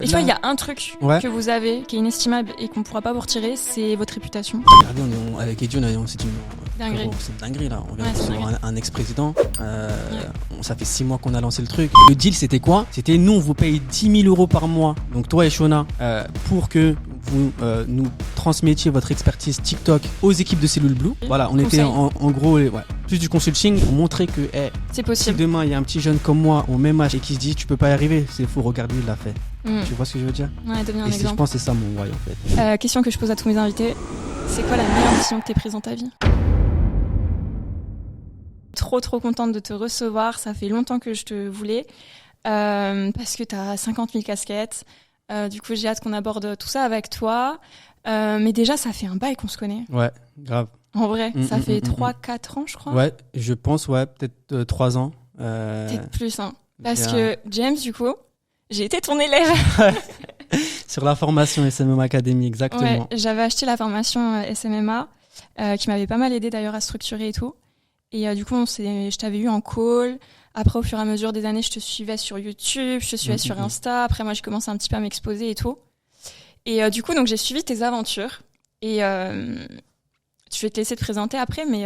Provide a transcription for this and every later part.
tu vois, il y a un truc que vous avez qui est inestimable et qu'on pourra pas vous retirer, c'est votre réputation. Regardez, avec Eddie, on s'est dit, c'est une dinguerie là. On vient de recevoir un ex-président. Ça fait 6 mois qu'on a lancé le truc. Le deal, c'était quoi? C'était nous, on vous paye 10 000 € par mois. Donc toi et Shona, pour que vous nous transmettiez votre expertise TikTok aux équipes de Cellule Blue. Voilà, on était en gros plus du consulting. On montrait que c'est possible. Si demain il y a un petit jeune comme moi au même âge et qui se dit tu peux pas y arriver, c'est faux, regarde lui, il l'a fait. Tu vois ce que je veux dire? Ouais, devenir un exemple. Je pense que c'est ça mon why en fait. Question que je pose à tous mes invités, c'est quoi la meilleure décision que t'aies prise dans ta vie? Trop contente de te recevoir, ça fait longtemps que je te voulais, parce que t'as 50 000 casquettes, du coup j'ai hâte qu'on aborde tout ça avec toi, mais déjà ça fait un bail qu'on se connaît. Ouais, grave. En vrai, ça fait 3-4 ans je crois. Ouais, je pense, peut-être 3 ans. Peut-être plus, hein. Parce que James, du coup, j'ai été ton élève. Sur la formation SMMA Academy, exactement. Ouais, j'avais acheté la formation SMMA, qui m'avait pas mal aidé d'ailleurs à structurer et tout. Et du coup, je t'avais eu en call. Après, au fur et à mesure des années, je te suivais sur YouTube, je te suivais sur Insta. Après, moi, j'ai commencé un petit peu à m'exposer et tout. Et du coup, donc, j'ai suivi tes aventures. Et je vais te laisser te présenter après, mais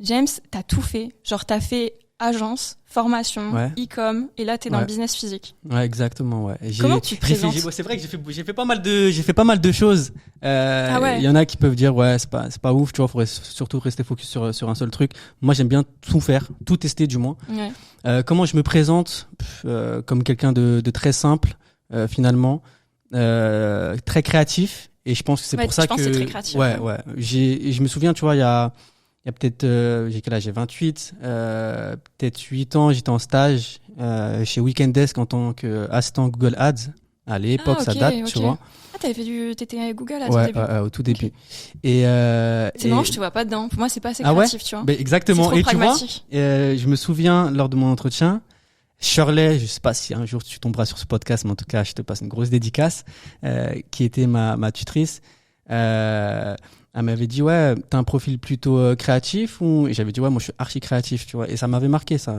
James, t'as tout fait. Genre, t'as fait agence, formation, e-com, et là, t'es dans le business physique. Ouais, exactement, ouais. Comment tu te présentes? C'est vrai que j'ai fait pas mal de choses. Il y en a qui peuvent dire, c'est pas ouf, tu vois, faudrait surtout rester focus sur un seul truc. Moi, j'aime bien tout faire, tout tester, du moins. Ouais. Comment je me présente? Comme quelqu'un de très simple, finalement, très créatif. Et je pense que c'est pour ça que. C'est très créatif. Ouais. Je me souviens, tu vois, il y a peut-être, j'ai quel âge? J'ai 28, peut-être 8 ans, j'étais en stage chez Weekend Desk en tant qu'assistant Google Ads. À l'époque, ça date, tu vois. Ah, t'étais à Google Ads au début. Au tout début. Et c'est marrant, je te vois pas dedans. Pour moi, c'est pas assez créatif, tu vois. Exactement. C'est trop pragmatique. Tu vois, je me souviens, lors de mon entretien, Shirley, je sais pas si un jour tu tomberas sur ce podcast, mais en tout cas, je te passe une grosse dédicace, qui était ma tutrice. Elle m'avait dit, t'as un profil plutôt créatif ou... Et j'avais dit, moi, je suis archi créatif, tu vois. Et ça m'avait marqué, ça.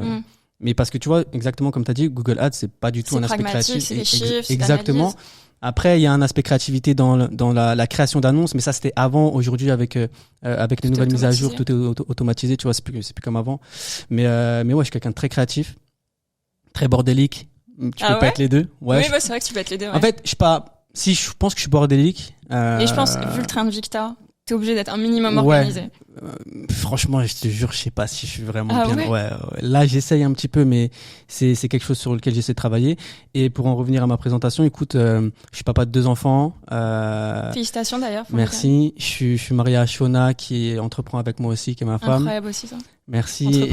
Mais parce que, tu vois, exactement comme t'as dit, Google Ads, c'est pas du tout un aspect créatif. C'est des chiffres, exactement. Après, il y a un aspect créativité dans la création d'annonces, mais ça, c'était avant. Aujourd'hui, avec les nouvelles mises à jour, tout est automatisé, tu vois, c'est plus comme avant. Mais ouais, je suis quelqu'un de très créatif, très bordélique. Tu peux pas être les deux. Ouais, oui, c'est vrai que tu peux être les deux. Ouais. En fait, je pense que je suis bordélique. Et je pense, vu le train de vie que t'as, t'es obligé d'être un minimum organisé. Franchement, je te jure, je sais pas si je suis vraiment bien. Ouais. Là, j'essaye un petit peu, mais c'est quelque chose sur lequel j'essaie de travailler. Et pour en revenir à ma présentation, écoute, je suis papa de 2 enfants. Félicitations d'ailleurs. Merci. Je suis marié à Shona qui entreprend avec moi aussi, qui est ma femme. Incroyable aussi ça. Merci.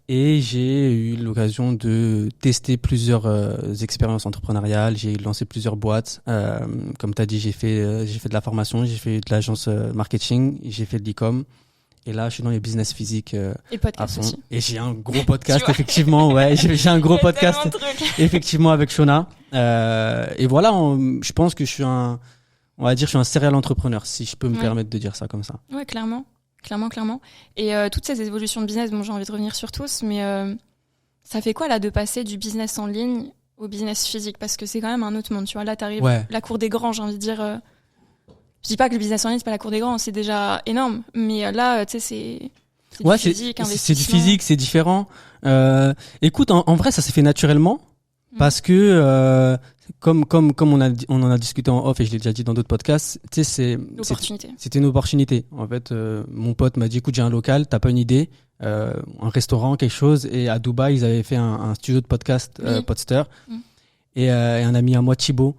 Et j'ai eu l'occasion de tester plusieurs expériences entrepreneuriales. J'ai lancé plusieurs boîtes. Comme tu as dit, j'ai fait de la formation, j'ai fait de l'agence marketing, j'ai fait de l'e-com. Et là, je suis dans les business physiques. Et podcast aussi. Et j'ai un gros podcast, effectivement. Ouais, j'ai un gros podcast, effectivement, avec Shona. Et voilà, je pense que je suis un serial entrepreneur, si je peux me permettre de dire ça comme ça. Ouais, clairement. Et toutes ces évolutions de business, j'ai envie de revenir sur tous, mais ça fait quoi là de passer du business en ligne au business physique? Parce que c'est quand même un autre monde, tu vois. Là, t'arrives la cour des grands, j'ai envie de dire. Je dis pas que le business en ligne, c'est pas la cour des grands, c'est déjà énorme. Mais là, tu sais, c'est du physique, c'est du physique, c'est différent. Écoute, en vrai, ça s'est fait naturellement. Parce que comme on en a discuté en off et je l'ai déjà dit dans d'autres podcasts, tu sais, c'était une opportunité. En fait, mon pote m'a dit, écoute, j'ai un local, t'as pas une idée, un restaurant, quelque chose. Et à Dubaï, ils avaient fait un studio de podcast, Podster. Et un ami à moi, Thibaut,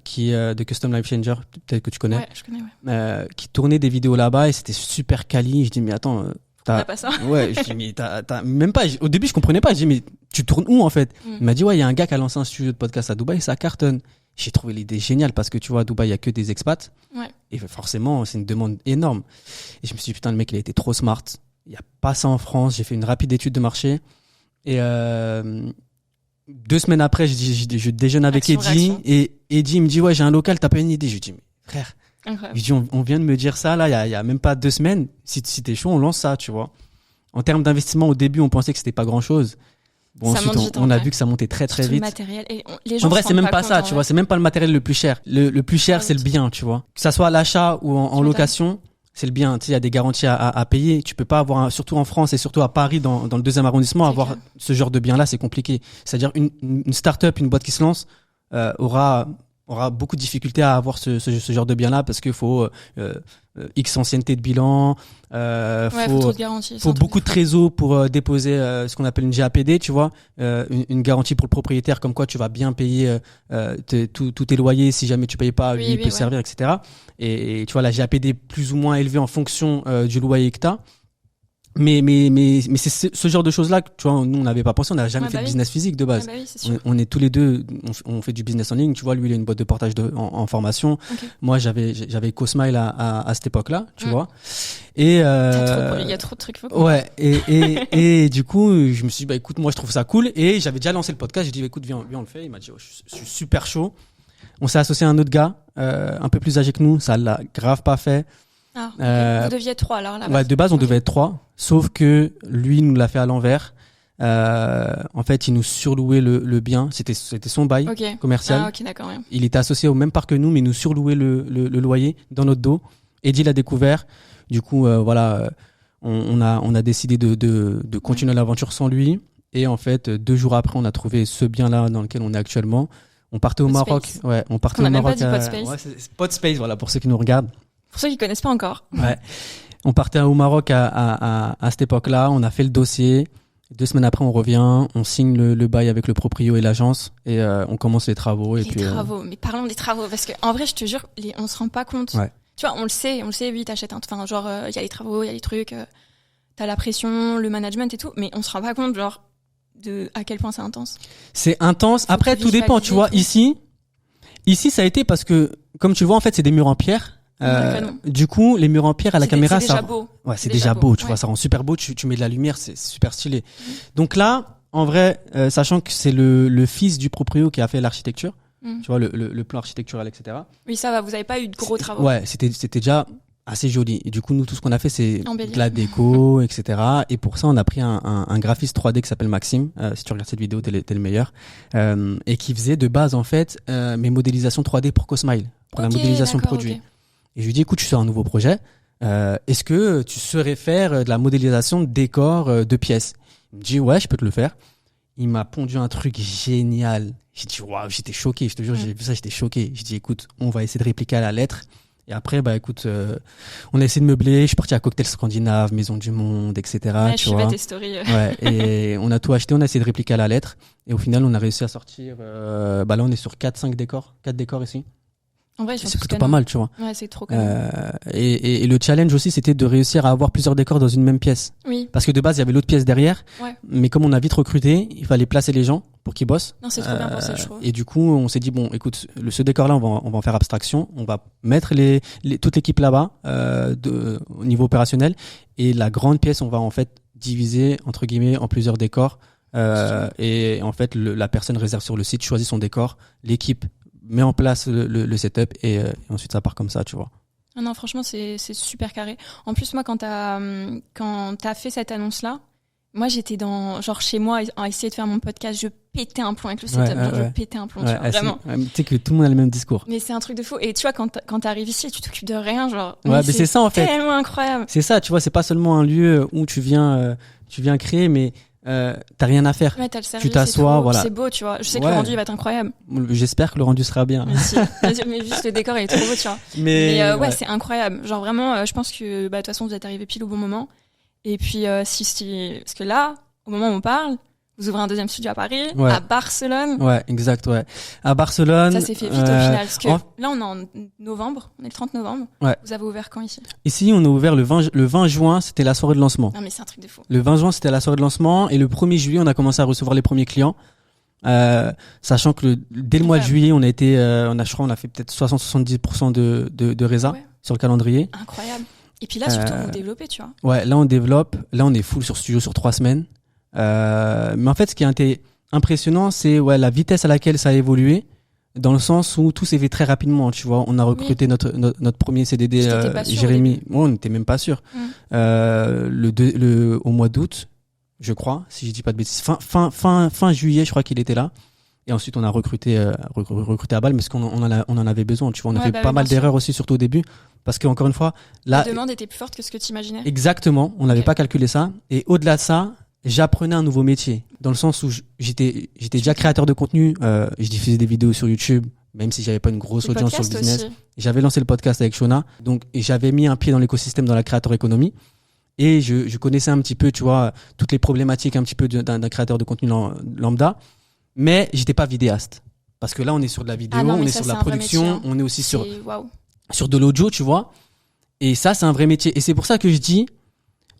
qui est de Custom Life Changer, peut-être que tu connais. Ouais, je connais, qui tournait des vidéos là-bas et c'était super quali. Je dis, mais attends, t'as pas ça? Ouais, je dis, mais t'as même pas. Au début, je comprenais pas. Je dis, mais tu tournes où en fait? Il m'a dit, il y a un gars qui a lancé un studio de podcast à Dubaï, ça cartonne. J'ai trouvé l'idée géniale parce que tu vois, à Dubaï, il y a que des expats. Ouais. Et forcément, c'est une demande énorme. Et je me suis dit, putain, le mec, il a été trop smart. Il y a pas ça en France. J'ai fait une rapide étude de marché. Et 2 semaines après, je déjeune avec Eddie. Et Eddie, il me dit, ouais, j'ai un local, t'as pas une idée? Je lui dis, mais frère. Incroyable. Je dis, on vient de me dire ça, là, il y a même pas 2 semaines. Si t'es chaud, on lance ça, tu vois. En termes d'investissement, au début, on pensait que c'était pas grand chose. Bon, ensuite, on a vu que ça montait très très vite. Le matériel. Et les gens en vrai, c'est même pas ça, tu vois. C'est même pas le matériel le plus cher. Le plus cher, c'est le bien, tu vois. Que ça soit à l'achat ou en location, c'est le bien. Tu sais, il y a des garanties à payer. Tu peux pas avoir, surtout en France et surtout à Paris, dans le 2e arrondissement, avoir ce genre de bien-là, c'est compliqué. C'est-à-dire une start-up, une boîte qui se lance, aura beaucoup de difficultés à avoir ce genre de bien-là parce qu'il faut X ancienneté de bilan, faut beaucoup de trésor pour déposer ce qu'on appelle une GAPD, tu vois, une garantie pour le propriétaire, comme quoi tu vas bien payer tous tes loyers, si jamais tu payes pas, lui il peut servir, etc. Et tu vois, la GAPD est plus ou moins élevée en fonction du loyer que t'as. Mais c'est ce genre de choses-là que, tu vois, nous, on n'avait pas pensé, on n'a jamais fait de business physique de base. On est tous les deux, on fait du business en ligne, tu vois, lui, il a une boîte de portage en formation. Okay. Moi, j'avais CoSmile à cette époque-là, tu vois. Et, il y a trop de trucs, faut ouais. Et du coup, je me suis dit, bah, écoute, moi, je trouve ça cool. Et j'avais déjà lancé le podcast, j'ai dit, écoute, viens, on le fait. Il m'a dit, oh, je suis super chaud. On s'est associé à un autre gars, un peu plus âgé que nous, ça l'a grave pas fait. Vous deviez être 3 alors là. Ouais, de base on devait être 3, sauf que lui nous l'a fait à l'envers. En fait, il nous surlouait le bien, c'était son bail commercial. Ah, ok, d'accord, ouais. Il était associé au même parc que nous, mais il nous surlouait le loyer dans notre dos. Eddie l'a découvert. Du coup, voilà, on a décidé de continuer l'aventure sans lui. Et en fait, 2 jours après, on a trouvé ce bien-là dans lequel on est actuellement. On partait au Maroc. Ouais, on partait au Maroc. Ouais, c'est Podspace, voilà, pour ceux qui nous regardent. Pour ceux qui connaissent pas encore. Ouais. On partait au Maroc à cette époque-là. On a fait le dossier. 2 semaines après, on revient. On signe le bail avec le proprio et l'agence. Et on commence les travaux. Mais parlons des travaux. Parce que en vrai, je te jure, on se rend pas compte. Ouais. Tu vois, on le sait, oui, t'achètes enfin, genre, il y a les travaux, il y a les trucs, t'as la pression, le management et tout. Mais on se rend pas compte, genre, à quel point c'est intense. C'est intense. Après, tout dépend. Tu vois, ici, ça a été parce que, comme tu vois, en fait, c'est des murs en pierre. Du coup, les murs en pierre à la caméra, c'est déjà beau. Ouais, c'est déjà beau, tu vois, ça rend super beau, tu mets de la lumière, c'est super stylé. Donc là, en vrai, sachant que c'est le fils du proprio qui a fait l'architecture, tu vois, le plan architectural, etc. Oui, ça va, vous avez pas eu de gros travaux. Ouais, c'était déjà assez joli. Et du coup, nous, tout ce qu'on a fait, c'est de la déco, etc. Et pour ça, on a pris un graphiste 3D qui s'appelle Maxime. Si tu regardes cette vidéo, t'es le meilleur. Et qui faisait de base, en fait, mes modélisations 3D pour CoSmile, pour la modélisation produit. Okay. Et je lui dis, écoute, je suis sur un nouveau projet. Est-ce que tu saurais faire de la modélisation de décors de pièces? Il me dit, ouais, je peux te le faire. Il m'a pondu un truc génial. J'ai dit, waouh, j'étais choqué. Je te jure, j'ai vu ça, j'étais choqué. J'ai dit, écoute, on va essayer de répliquer à la lettre. Et après, bah, écoute, on a essayé de meubler. Je suis parti à Cocktail Scandinave, Maison du Monde, etc. Ouais, je suivais tes stories. Ouais, et on a tout acheté, on a essayé de répliquer à la lettre. Et au final, on a réussi à sortir, bah là, on est sur 4 décors ici. En vrai, c'est plutôt pas mal, tu vois. Ouais, c'est trop canon. Et le challenge aussi, c'était de réussir à avoir plusieurs décors dans une même pièce. Oui. Parce que de base, il y avait l'autre pièce derrière. Ouais. Mais comme on a vite recruté, il fallait placer les gens pour qu'ils bossent. Non, c'est trop bien pensé, je trouve. Et du coup, on s'est dit, bon, écoute, ce décor-là, on va en faire abstraction. On va mettre toute l'équipe là-bas, au niveau opérationnel. Et la grande pièce, on va en fait diviser, entre guillemets, en plusieurs décors. Et en fait, la personne réserve sur le site, choisit son décor. L'équipe met en place le setup et ensuite ça part comme ça, tu vois. Ah non, franchement, c'est super carré. En plus, moi, quand t'as fait cette annonce-là, moi, j'étais genre chez moi à essayer de faire mon podcast, je pétais un plomb avec le setup, je pétais un plomb, tu vois, vraiment. Tu sais que tout le monde a le même discours. Mais c'est un truc de fou. Et tu vois, quand t'arrives ici, tu t'occupes de rien, genre. Ouais, mais c'est ça, en fait. Tellement incroyable. C'est ça, tu vois, c'est pas seulement un lieu où tu viens créer, mais t'as rien à faire. Ouais, t'as le service, tu t'assois, voilà. C'est beau, tu vois. Je sais que le rendu il va être incroyable. J'espère que le rendu sera bien. Mais juste le décor il est trop beau, tu vois. Mais ouais, c'est incroyable. Genre vraiment, je pense que de toute façon vous êtes arrivé pile au bon moment. Et puis parce que là, au moment où on parle, vous ouvrez un deuxième studio à Paris, à Barcelone. Ouais, exact, ouais. À Barcelone. Ça s'est fait vite au final. Parce que là, on est en novembre. On est le 30 novembre. Ouais. Vous avez ouvert quand ici? Ici, on a ouvert le 20 juin, c'était la soirée de lancement. Non, mais c'est un truc de fou. Le 20 juin, c'était la soirée de lancement. Et le 1er juillet, on a commencé à recevoir les premiers clients. Sachant que dès le mois de juillet, on a fait peut-être 60-70% de résa sur le calendrier. Incroyable. Et puis là, surtout, vous développez, tu vois. Ouais, là, on développe. Là, on est full sur studio sur 3 semaines. Mais en fait, ce qui est impressionnant, c'est la vitesse à laquelle ça a évolué, dans le sens où tout s'est fait très rapidement. Tu vois, on a recruté notre premier CDD, Jérémy. On n'était même pas sûr. Au mois d'août, je crois, si je dis pas de bêtises. Fin juillet, je crois qu'il était là. Et ensuite, on a recruté à balle, parce qu'on on en avait besoin. Tu vois, on a fait pas mal d'erreurs aussi, surtout au début. Parce que, encore une fois, la demande était plus forte que ce que tu imaginais. Exactement. On n'avait pas calculé ça. Et au-delà de ça, j'apprenais un nouveau métier. Dans le sens où j'étais déjà créateur de contenu. Je diffusais des vidéos sur YouTube, même si j'avais pas une grosse audience sur le business. Aussi. J'avais lancé le podcast avec Shona. Donc, j'avais mis un pied dans l'écosystème, dans la créateur économie. Et je connaissais un petit peu, tu vois, toutes les problématiques un petit peu d'un créateur de contenu lambda. Mais j'étais pas vidéaste. Parce que là, on est sur de la vidéo, on est sur de la production, on est aussi sur de l'audio, tu vois. Et ça, c'est un vrai métier. Et c'est pour ça que je dis,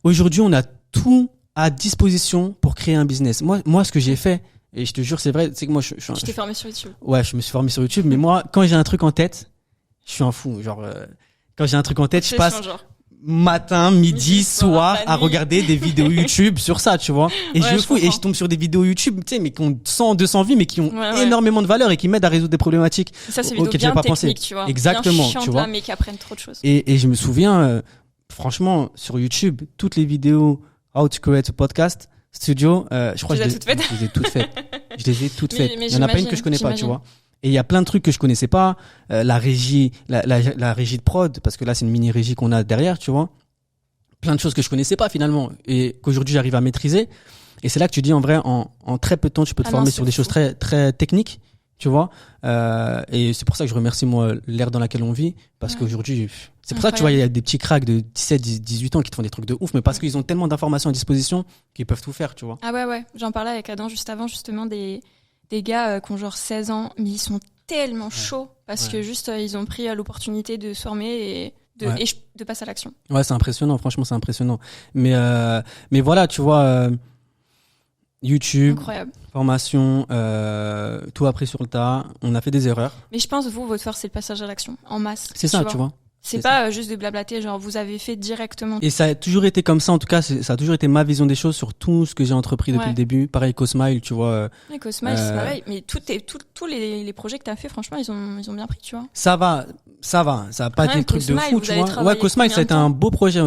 aujourd'hui, on a tout à disposition pour créer un business. Moi, ce que j'ai fait, et je te jure, c'est vrai, c'est que moi, tu t'es formé sur YouTube. Ouais, je me suis formé sur YouTube. Mais moi, quand j'ai un truc en tête, je suis un fou. Genre, quand j'ai un truc en tête, je passe matin, midi, soir à regarder des vidéos YouTube sur ça, tu vois. Et je fous, et je tombe sur des vidéos YouTube, tu sais, mais qui ont 100, 200 vues, mais qui ont énormément de valeur et qui m'aident à résoudre des problématiques ça, c'est auxquelles j'ai pas pensé. Tu vois. Exactement, bien tu vois. Là, mais qui apprennent trop de choses. Et je me souviens, franchement, sur YouTube, toutes les vidéos How to Create a Podcast Studio, je crois que je les ai toutes faites. Je les ai toutes faites. Il y en a pas une que je connais pas, tu vois. Et il y a plein de trucs que je connaissais pas, la régie, la régie de prod, parce que là c'est une mini régie qu'on a derrière, tu vois. Plein de choses que je connaissais pas finalement et qu'aujourd'hui j'arrive à maîtriser. Et c'est là que tu dis en vrai, en très peu de temps, tu peux te former sur des choses très très techniques, tu vois. Et c'est pour ça que je remercie moi l'ère dans laquelle on vit, parce qu'aujourd'hui, c'est pour ça que tu vois, il y a des petits cracks de 17, 18 ans qui te font des trucs de ouf, mais parce qu'ils ont tellement d'informations à disposition qu'ils peuvent tout faire, tu vois. Ah ouais, j'en parlais avec Adam juste avant, justement des gars qui ont genre 16 ans, mais ils sont tellement chauds parce que juste ils ont pris l'opportunité de se former et de passer à l'action. Ouais, c'est impressionnant, franchement, c'est impressionnant. Mais voilà, tu vois, YouTube, incroyable. Formation, tout appris sur le tas. On a fait des erreurs. Mais je pense, votre force, c'est le passage à l'action, en masse. C'est ça, tu vois. C'est pas juste de blablater, genre vous avez fait directement. Et ça a toujours été comme ça, en tout cas, ça a toujours été ma vision des choses sur tout ce que j'ai entrepris depuis le début. Pareil, Cosmile, tu vois. Cosmile, c'est pareil. Mais tous les projets que t'as fait, franchement, ils ont bien pris, tu vois. Ça va. Ça a pas été le truc de fou, tu vois. Ouais, Cosmile, ça a été un beau projet.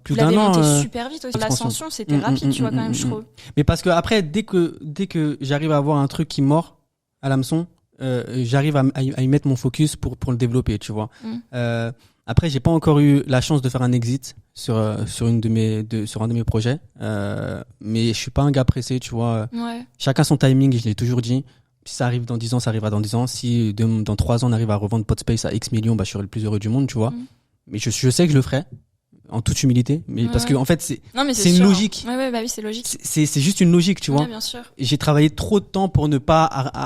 Plus d'un an. Monté super vite aussi. L'ascension, c'était rapide, tu vois, quand même, je trouve. Mais parce que après, dès que j'arrive à avoir un truc qui mord à l'hameçon, j'arrive à y mettre mon focus pour le développer, tu vois. Après, j'ai pas encore eu la chance de faire un exit sur un de mes projets, mais je suis pas un gars pressé, tu vois. Chacun son timing, je l'ai toujours dit. Si ça arrive dans 10 ans, ça arrivera dans 10 ans. Si dans 3 ans, on arrive à revendre Podspace à X millions, je serai le plus heureux du monde, tu vois. Mais je sais que je le ferai, en toute humilité. Mais parce que, en fait, c'est une logique. Oui, c'est logique. C'est juste une logique, tu vois. Bien sûr. J'ai travaillé trop de temps pour ne pas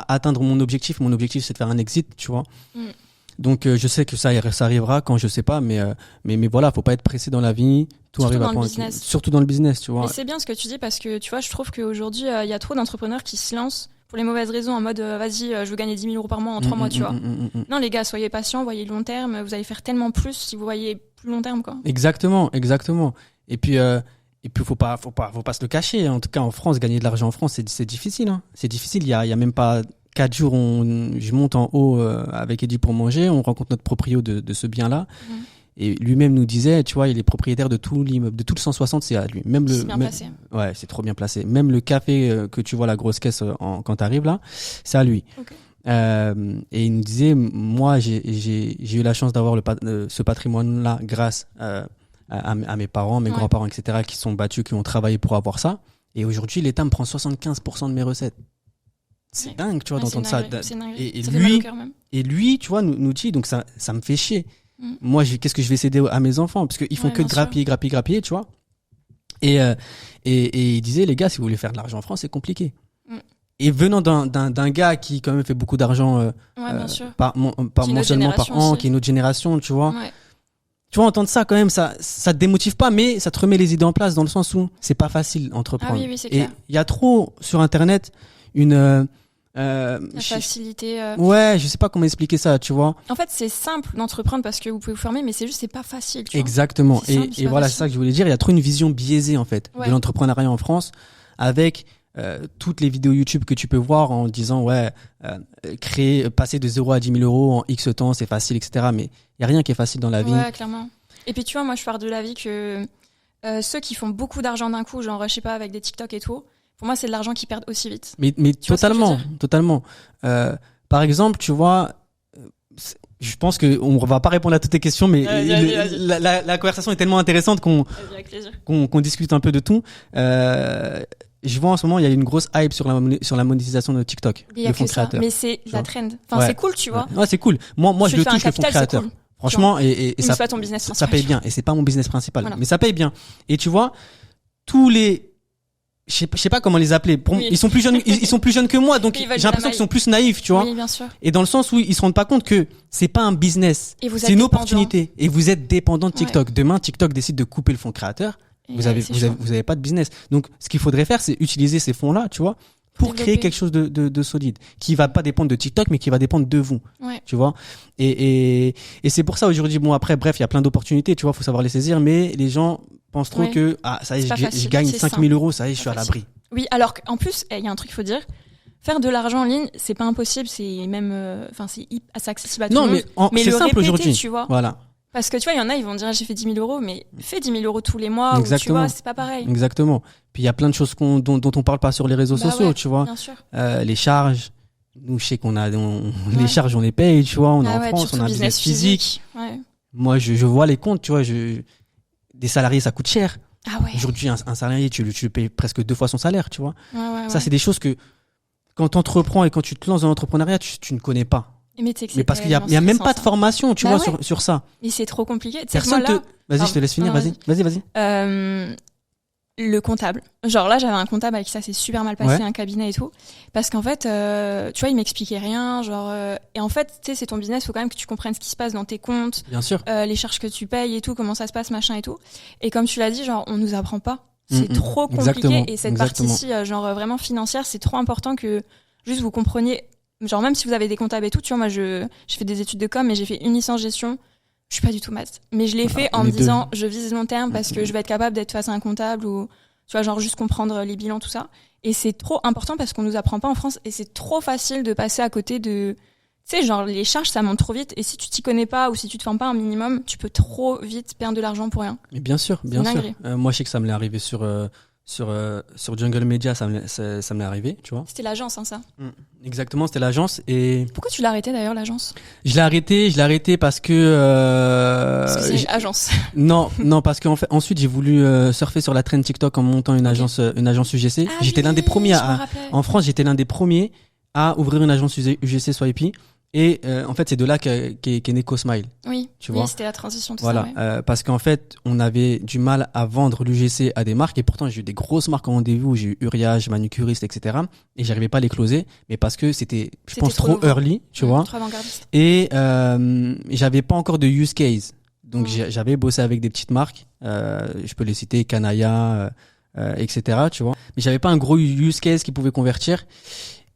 atteindre mon objectif. Mon objectif, c'est de faire un exit, tu vois. Donc, je sais que ça arrivera quand je sais pas, mais voilà, faut pas être pressé dans la vie. Tout arrive à point. Surtout dans le business, tu vois. Mais c'est bien ce que tu dis parce que, tu vois, je trouve qu'aujourd'hui, il y a trop d'entrepreneurs qui se lancent pour les mauvaises raisons, en mode vas-y, je veux gagner 10 000 euros par mois en 3 mois, tu vois. Non, les gars, soyez patients, voyez long terme, vous allez faire tellement plus si vous voyez plus long terme, quoi. Exactement. Et puis faut pas se le cacher. En tout cas, en France, gagner de l'argent en France, c'est difficile, hein. C'est difficile. Il y a même pas 4 jours, je monte en haut avec Eddie pour manger, on rencontre notre proprio de ce bien-là. Et lui-même nous disait, tu vois, il est propriétaire de tout l'immeuble, de tout le 160, c'est à lui. C'est bien placé. Ouais, c'est trop bien placé. Même le café que tu vois, la grosse caisse quand t'arrives là, c'est à lui. Okay. Et il nous disait, moi, j'ai eu la chance d'avoir ce patrimoine-là grâce à mes parents, mes grands-parents, etc., qui sont battus, qui ont travaillé pour avoir ça. Et aujourd'hui, l'État me prend 75% de mes recettes. C'est dingue, tu vois, d'entendre ça. Et lui, tu vois, nous dit, donc ça me fait chier. Moi, qu'est-ce que je vais céder à mes enfants? Parce qu'ils font que grappiller, tu vois. Et il disait, les gars, si vous voulez faire de l'argent en France, c'est compliqué. Et venant d'un gars qui quand même fait beaucoup d'argent mensuellement par an, qui est une autre génération, tu vois. Tu vois, entendre ça quand même, ça te démotive pas, mais ça te remet les idées en place dans le sens où c'est pas facile d'entreprendre. Oui, c'est clair. Et il y a trop sur Internet la facilité. Ouais, je sais pas comment expliquer ça, tu vois. En fait, c'est simple d'entreprendre parce que vous pouvez vous former, mais c'est pas facile. Tu vois. Exactement. Et voilà, c'est ça que je voulais dire. Il y a trop une vision biaisée en fait de l'entrepreneuriat en France, avec toutes les vidéos YouTube que tu peux voir en disant passer de 0 à 10 000 euros en X temps, c'est facile, etc. Mais il y a rien qui est facile dans la vie. Ouais, clairement. Et puis tu vois, moi, je pars de l'avis que ceux qui font beaucoup d'argent d'un coup, genre, je sais pas, avec des TikTok et tout, pour moi, c'est de l'argent qu'ils perdent aussi vite. Mais totalement. Par exemple, tu vois, je pense qu'on va pas répondre à toutes tes questions, mais vas-y. La conversation est tellement intéressante qu'on discute un peu de tout. Je vois en ce moment, il y a une grosse hype sur la monétisation de TikTok. Il y a que ça, mais c'est la trend. Enfin, c'est cool, tu vois. Ouais, c'est cool. Moi, je le touche, le fonds créateur. Cool. Franchement, et ça, c'est pas ton business principal. Ça paye bien. Et c'est pas mon business principal. Mais ça paye bien. Et tu vois, tous les, je sais pas comment les appeler. Ils sont plus jeunes, ils sont plus jeunes que moi, donc j'ai l'impression qu'ils sont plus naïfs, tu vois. Oui, bien sûr. Et dans le sens où ils se rendent pas compte que c'est pas un business. C'est une opportunité. Et vous êtes dépendant de TikTok. Ouais. Demain, TikTok décide de couper le fonds créateur. Vous avez pas de business. Donc, ce qu'il faudrait faire, c'est utiliser ces fonds-là, tu vois, pour créer quelque chose de solide, qui va pas dépendre de TikTok, mais qui va dépendre de vous, tu vois. Et c'est pour ça aujourd'hui, bon après, bref, il y a plein d'opportunités, tu vois, faut savoir les saisir, mais les gens pensent trop que ça y est, je gagne 5 000 euros, ça y est, je suis à l'abri. Oui, alors qu'en plus, il y a un truc, il faut dire, faire de l'argent en ligne, c'est pas impossible, c'est même, c'est assez accessible à tout le monde. Mais c'est simple aujourd'hui, tu vois. Voilà. Parce que tu vois, il y en a, ils vont dire j'ai fait 10 000 euros, mais fais 10 000 euros tous les mois, ou tu vois, c'est pas pareil. Exactement. Puis il y a plein de choses dont on parle pas sur les réseaux sociaux, tu vois. Bien sûr. Les charges. Nous, je sais qu'on a, les charges, on les paye, tu vois. On est en France, on a un business physique. Ouais. Moi, je vois les comptes, tu vois. Des salariés, ça coûte cher. Ah ouais. Aujourd'hui, un salarié, tu le payes presque 2 fois son salaire, tu vois. Ça, c'est des choses que, quand tu entreprends et quand tu te lances dans l'entrepreneuriat, tu ne connais pas. Mais parce qu'il y a même pas de formation, tu vois, sur ça. Mais c'est trop compliqué. Personne Vas-y, je te laisse finir, vas-y. Le comptable. Genre là, j'avais un comptable avec qui ça s'est super mal passé, un cabinet et tout. Parce qu'en fait, tu vois, il m'expliquait rien, genre, et en fait, tu sais, c'est ton business, faut quand même que tu comprennes ce qui se passe dans tes comptes. Bien sûr. Les charges que tu payes et tout, comment ça se passe, machin et tout. Et comme tu l'as dit, genre, on nous apprend pas. C'est trop compliqué. Exactement. Et cette partie-ci, genre, vraiment financière, c'est trop important que juste vous compreniez. Genre, même si vous avez des comptables et tout, tu vois, moi, j'ai fait des études de com, mais j'ai fait une licence gestion. Je suis pas du tout maths. Mais je l'ai fait en me disant, je vise long terme parce que je vais être capable d'être face à un comptable ou, tu vois, genre, juste comprendre les bilans, tout ça. Et c'est trop important parce qu'on nous apprend pas en France et c'est trop facile de passer à côté de, tu sais, genre, les charges, ça monte trop vite et si tu t'y connais pas ou si tu te formes pas un minimum, tu peux trop vite perdre de l'argent pour rien. Mais bien sûr, bien sûr. Moi, je sais que ça me l'est arrivé sur Jungle Media, ça m'est arrivé, tu vois. C'était l'agence, hein, ça. Exactement, c'était l'agence. Et pourquoi tu l'as arrêté d'ailleurs, l'agence? Je l'ai arrêté parce que parce que c'est agence. Non, parce qu'en fait, ensuite j'ai voulu surfer sur la trend TikTok en montant une agence UGC. J'étais l'un des premiers en France, j'étais l'un des premiers à ouvrir une agence UGC Swipey. Et en fait, c'est de là qu'est né CoSmile. Oui, tu vois. C'était la transition. Voilà, parce qu'en fait, on avait du mal à vendre l'UGC à des marques. Et pourtant, j'ai eu des grosses marques en rendez-vous. J'ai eu Uriage, Manucuriste, etc. Et j'arrivais pas à les closer, mais parce que c'était je pense, trop early, tu vois. Trop avant-gardiste. Et j'avais pas encore de use case. Donc j'avais bossé avec des petites marques. Je peux les citer, Kanaya, etc. Tu vois. Mais j'avais pas un gros use case qui pouvait convertir.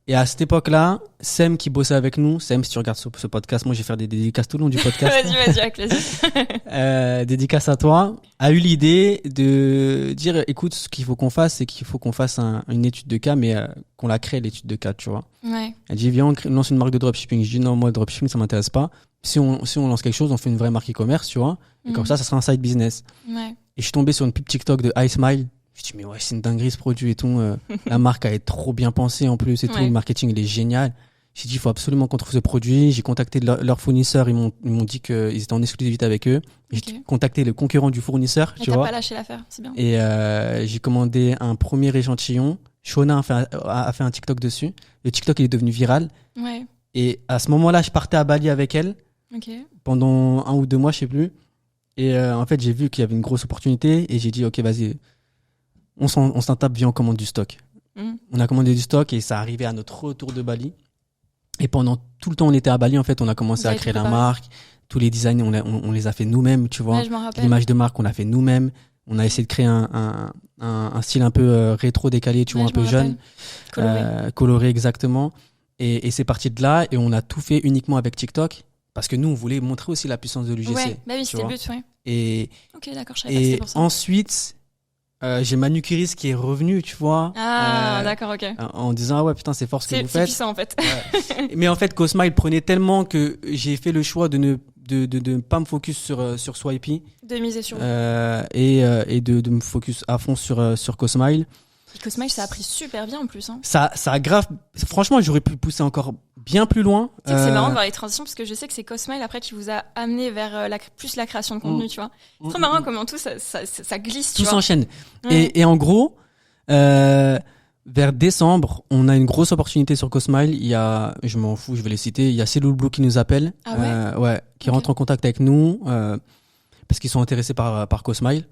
Et à cette époque-là, Sem qui bossait avec nous, Sem, si tu regardes ce podcast, moi je vais faire des dédicaces tout le long du podcast. Vas-y, avec plaisir. Dédicace à toi, a eu l'idée de dire, écoute, ce qu'il faut qu'on fasse, c'est qu'il faut qu'on fasse une étude de cas, mais qu'on la crée, l'étude de cas, tu vois. Ouais. Elle dit, viens, on lance une marque de dropshipping. Je dis, non, moi, le dropshipping, ça m'intéresse pas. Si on lance quelque chose, on fait une vraie marque e-commerce, tu vois. Et comme ça sera un side business. Ouais. Et je suis tombé sur une pub TikTok de iSmile. Je dis, mais ouais, c'est une dinguerie ce produit et tout. La marque a été trop bien pensée en plus et tout. Le marketing, il est génial. J'ai dit, il faut absolument qu'on trouve ce produit. J'ai contacté leur fournisseur. Ils m'ont dit qu'ils étaient en exclusivité avec eux. J'ai contacté le concurrent du fournisseur, tu vois. T'as pas lâché l'affaire, c'est bien. Et j'ai commandé un premier échantillon. Shona a fait un TikTok dessus. Le TikTok, il est devenu viral. Ouais. Et à ce moment-là, je partais à Bali avec elle. Pendant 1 ou 2 mois, je sais plus. Et en fait, j'ai vu qu'il y avait une grosse opportunité. Et j'ai dit, ok, vas-y. On s'en tape, viens, on commande du stock. On a commandé du stock et ça arrivait à notre retour de Bali. Et pendant tout le temps, on était à Bali, en fait, on a commencé à créer la marque. Tous les designs, on les a fait nous-mêmes, tu vois. L'image de marque, on l'a fait nous-mêmes. On a essayé de créer un style un peu rétro décalé, tu vois, un peu jeune. Coloré, exactement. Et c'est parti de là et on a tout fait uniquement avec TikTok. Parce que nous, on voulait montrer aussi la puissance de l'UGC. Ouais, bah oui, c'était le but, ouais. Ok, d'accord, je savais pas que c'était pour ça. Ensuite, j'ai Manucuris qui est revenu, tu vois. D'accord, ok. En disant, ah ouais, putain, c'est fort ce que vous faites. C'est puissant, en fait. Mais en fait, CoSmile prenait tellement que j'ai fait le choix de de pas me focus sur Swipey. De miser sur et de me focus à fond sur Cosmile. Cosmile, ça a pris super bien en plus. Hein. Ça a grave. Franchement, j'aurais pu pousser encore bien plus loin. C'est marrant de voir les transitions parce que je sais que c'est Cosmile après qui vous a amené vers plus la création de contenu, tu vois. C'est trop marrant comment tout ça glisse. Tout s'enchaîne. Ouais. Et en gros, vers décembre, on a une grosse opportunité sur Cosmile. Il y a, je m'en fous, je vais les citer. Il y a Cellule Blue qui nous appelle, qui rentre en contact avec nous parce qu'ils sont intéressés par Cosmile.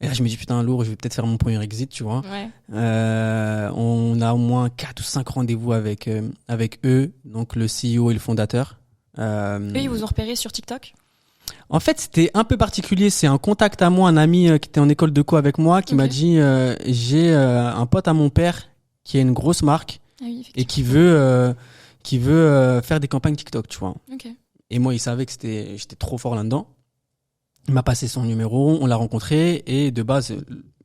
Et là, je me dis, putain, lourd, je vais peut-être faire mon premier exit, tu vois. Ouais. On a au moins 4 ou 5 rendez-vous avec eux, donc le CEO et le fondateur. Eux, ils vous ont repéré sur TikTok ? En fait, c'était un peu particulier. C'est un contact à moi, un ami qui était en école de co avec moi, qui m'a dit, j'ai un pote à mon père qui a une grosse marque et qui veut faire des campagnes TikTok, tu vois. Okay. Et moi, il savait que j'étais trop fort là-dedans. Il m'a passé son numéro, on l'a rencontré et de base,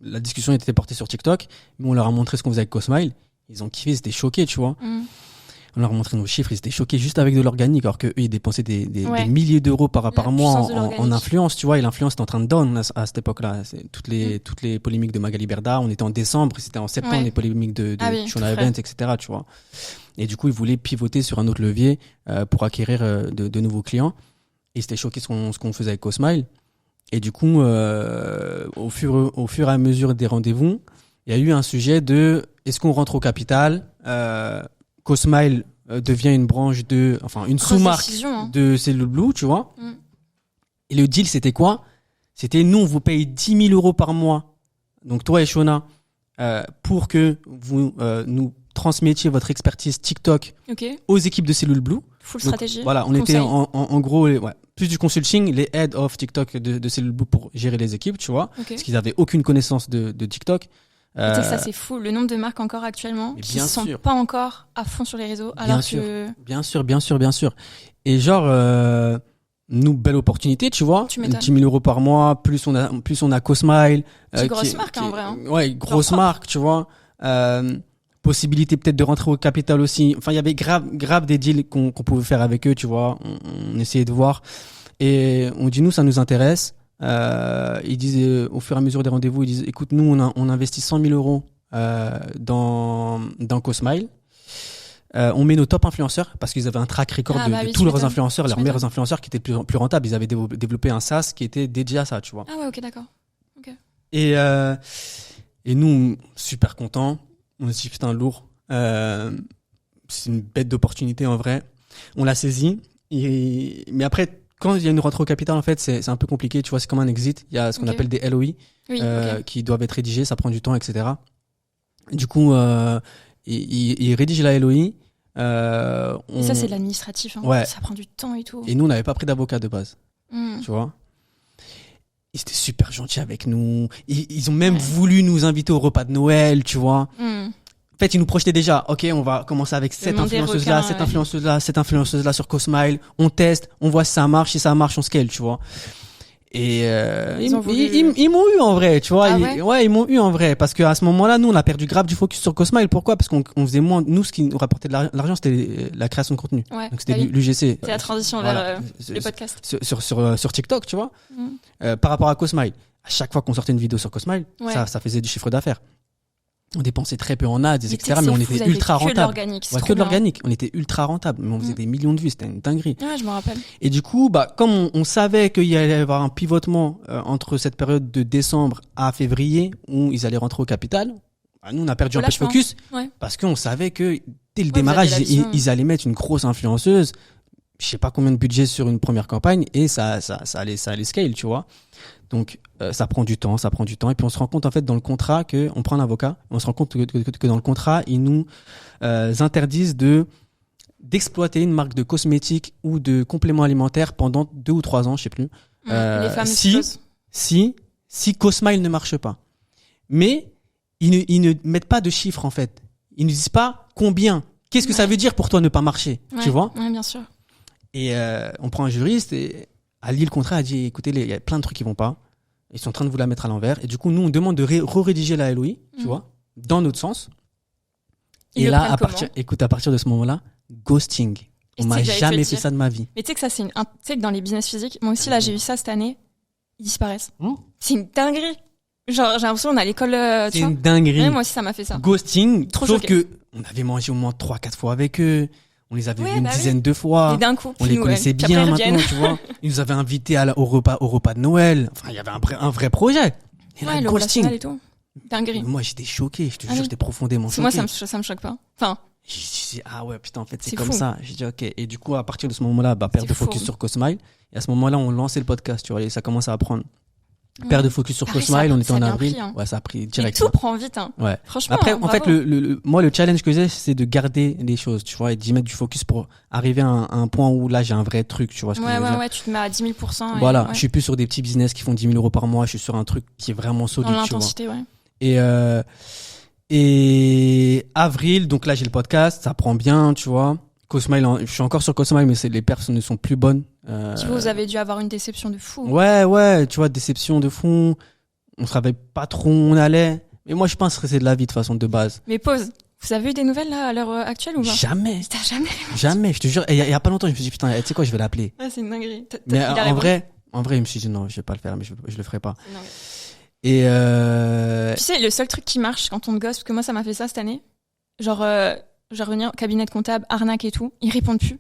la discussion était portée sur TikTok. Mais on leur a montré ce qu'on faisait avec Cosmile. Ils ont kiffé, ils étaient choqués, tu vois. On leur a montré nos chiffres, ils étaient choqués juste avec de l'organique, alors qu'eux, ils dépensaient des milliers d'euros par mois en influence, tu vois. Et l'influence était en train de down à cette époque-là. Toutes les polémiques de Magali Berda, on était en décembre, c'était en septembre, les polémiques de Shona Event, etc., tu vois. Et du coup, ils voulaient pivoter sur un autre levier pour acquérir de nouveaux clients. Et ils étaient choqués ce qu'on faisait avec Cosmile. Et du coup, au fur et à mesure des rendez-vous, il y a eu un sujet de est-ce qu'on rentre au capital, Cosmile devient une branche une sous-marque de Cellule Blue, tu vois. Et le deal, c'était quoi ? C'était nous, on vous paye 10 000 euros par mois, donc toi et Shona, pour que vous nous transmettiez votre expertise TikTok aux équipes de Cellule Blue. Full stratégie. Voilà, on était en gros, plus du consulting, les head of TikTok de Cellule Blue pour gérer les équipes, tu vois, parce qu'ils avaient aucune connaissance de TikTok. Ça c'est fou, le nombre de marques encore actuellement qui ne sont pas encore à fond sur les réseaux, alors que... Bien sûr. Et genre, nous, belle opportunité, tu vois. 10 000 euros par mois, plus on a Cosmile. C'est grosse marque, en vrai. Hein. Ouais, grosse marque, tu vois. Possibilité peut-être de rentrer au capital aussi. Enfin, il y avait grave des deals qu'on pouvait faire avec eux, tu vois. On essayait de voir. Et on dit, nous, ça nous intéresse. Ils disent, au fur et à mesure des rendez-vous, ils disent, écoute, nous, on investit 100 000 euros dans Cosmile. On met nos top influenceurs parce qu'ils avaient un track record de tous leurs influenceurs, leurs meilleurs influenceurs qui étaient plus rentables. Ils avaient développé un SaaS qui était dédié à ça, tu vois. Ah ouais, ok, d'accord. Okay. Et nous, super contents. On se dit, putain, lourd. C'est une bête d'opportunité en vrai. On l'a saisi. Mais après, quand il y a une rentrée au capital, en fait, c'est un peu compliqué. Tu vois, c'est comme un exit. Il y a ce qu'on appelle des LOI qui doivent être rédigés. Ça prend du temps, etc. Du coup, il rédige la LOI. Et ça, c'est de l'administratif. Hein. Ouais. Ça prend du temps et tout. Et nous, on n'avait pas pris d'avocat de base. Tu vois. Ils étaient super gentils avec nous. Ils ont même voulu nous inviter au repas de Noël, tu vois. En fait, ils nous projetaient déjà. Ok, on va commencer avec cette influenceuse-là, cette influenceuse-là sur Cosmile. On teste, on voit si ça marche. Si ça marche, on scale, tu vois. Et ils m'ont eu en vrai, tu vois. Ils m'ont eu en vrai parce qu'à ce moment-là, nous, on a perdu grave du focus sur Cosmile. Pourquoi ? Parce qu'on faisait moins. Nous, ce qui nous rapportait de l'argent, c'était la création de contenu. Ouais, donc c'était l'UGC. C'est la transition vers les podcasts. Sur TikTok, tu vois. Par rapport à Cosmile, à chaque fois qu'on sortait une vidéo sur Cosmile, ça faisait du chiffre d'affaires. On dépensait très peu en ads, etc. Mais on était ultra rentable. Que de l'organique. On était ultra rentable. Mais on faisait des millions de vues. C'était une dinguerie. Ouais, je me rappelle. Et du coup, comme on savait qu'il y allait y avoir un pivotement entre cette période de décembre à février où ils allaient rentrer au capital, nous, on a perdu un peu de focus parce qu'on savait que dès le démarrage, ils allaient mettre une grosse influenceuse. Je sais pas combien de budget sur une première campagne et ça allait scale, tu vois. Donc ça prend du temps et puis on se rend compte en fait dans le contrat que on prend un avocat, on se rend compte que dans le contrat ils nous interdisent d'exploiter une marque de cosmétiques ou de compléments alimentaires pendant 2 ou 3 ans, je sais plus. Les fameuses si Cosmile ne marche pas. Mais ils ne mettent pas de chiffres en fait. Ils ne disent pas combien. Qu'est-ce que ça veut dire pour toi ne pas marcher, tu vois ? Ouais, bien sûr. Et on prend un juriste et a lu le contrat, a dit écoutez, il y a plein de trucs qui vont pas. Ils sont en train de vous la mettre à l'envers. Et du coup, nous, on demande de re-rédiger la LOI, tu vois, dans notre sens. Et là, à partir de ce moment-là, ghosting. On m'a jamais fait ça de ma vie. Mais tu sais que ça, tu sais que dans les business physiques, moi aussi, là, j'ai eu ça cette année, ils disparaissent. C'est une dinguerie. Genre, j'ai l'impression qu'on a à l'école, c'est une dinguerie. Ouais, moi aussi, ça m'a fait ça. Ghosting. Trop sauf choquée. que on avait mangé au moins 3-4 fois avec eux. On les avait vus une bah dizaine de fois. Et d'un coup, on les connaissait bien maintenant, tu vois. Ils nous avaient invités au repas de Noël. Enfin, il y avait un vrai projet. Et là, le relationnel et tout. Dinguerie. Moi, j'étais choqué. Je te jure, j'étais profondément choqué. Moi, ça me choque pas. Enfin. J'ai dit, ah ouais, putain, en fait, c'est comme fou. ça. J'ai dit, ok. Et du coup, à partir de ce moment-là, perte de focus sur Cosmile. Et à ce moment-là, on lançait le podcast, tu vois, et ça commence à prendre. Perte de focus sur Cosmile, on était en avril. Pris, hein. Ouais, ça a pris direct. Et tout prend vite, hein. Ouais. Franchement. Après, en fait, moi, le challenge que j'ai, c'est de garder les choses, tu vois, et d'y mettre du focus pour arriver à un point où là, j'ai un vrai truc, tu vois. Ouais, tu te mets à 10 000%. Voilà. Je suis plus sur des petits business qui font 10 000 € par mois. Je suis sur un truc qui est vraiment solide, dans l'intensité, tu vois. Ouais. Et avril, donc là, j'ai le podcast, ça prend bien, tu vois. Cosmile, je suis encore sur Cosmile, mais les perfs ne sont plus bonnes. Tu vois, vous avez dû avoir une déception de fou. Ouais, tu vois, déception de fou. On savait pas trop où on allait. Mais moi, je pense que c'est de la vie de façon de base. Mais pause. Vous avez eu des nouvelles là à l'heure actuelle ou pas? Jamais. Jamais. Jamais, je te jure. Il y a pas longtemps, je me suis dit, putain, tu sais quoi, je vais l'appeler. Ah, c'est une dinguerie. Mais en vrai, je me suis dit, non, je vais pas le faire, mais je le ferai pas. Et tu sais, le seul truc qui marche quand on te gosse, parce que moi, ça m'a fait ça cette année. Genre, je vais revenir cabinet de comptable, arnaque et tout. Ils répondent plus.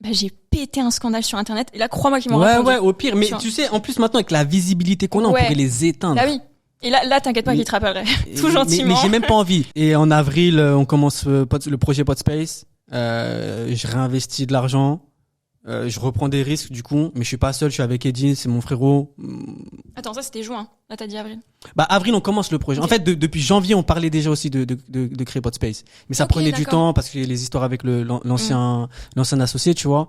Bah, j'ai pété un scandale sur Internet. Et là, crois-moi qu'ils m'ont répondu. Ouais, au pire. Mais tu sais, en plus, maintenant, avec la visibilité qu'on a, on pourrait les éteindre. Bah oui. Et là, t'inquiète pas qu'ils te rappelleraient. Tout gentiment. Mais j'ai même pas envie. Et en avril, on commence le projet Podspace. Je réinvestis de l'argent. Je reprends des risques, du coup. Mais je suis pas seul, je suis avec Edine, c'est mon frérot. Attends, ça, c'était juin. Là, t'as dit avril. Avril, on commence le projet. Okay. En fait, depuis janvier, on parlait déjà aussi de créer Podspace. Mais ça prenait du temps parce que les histoires avec l'ancien associé, tu vois.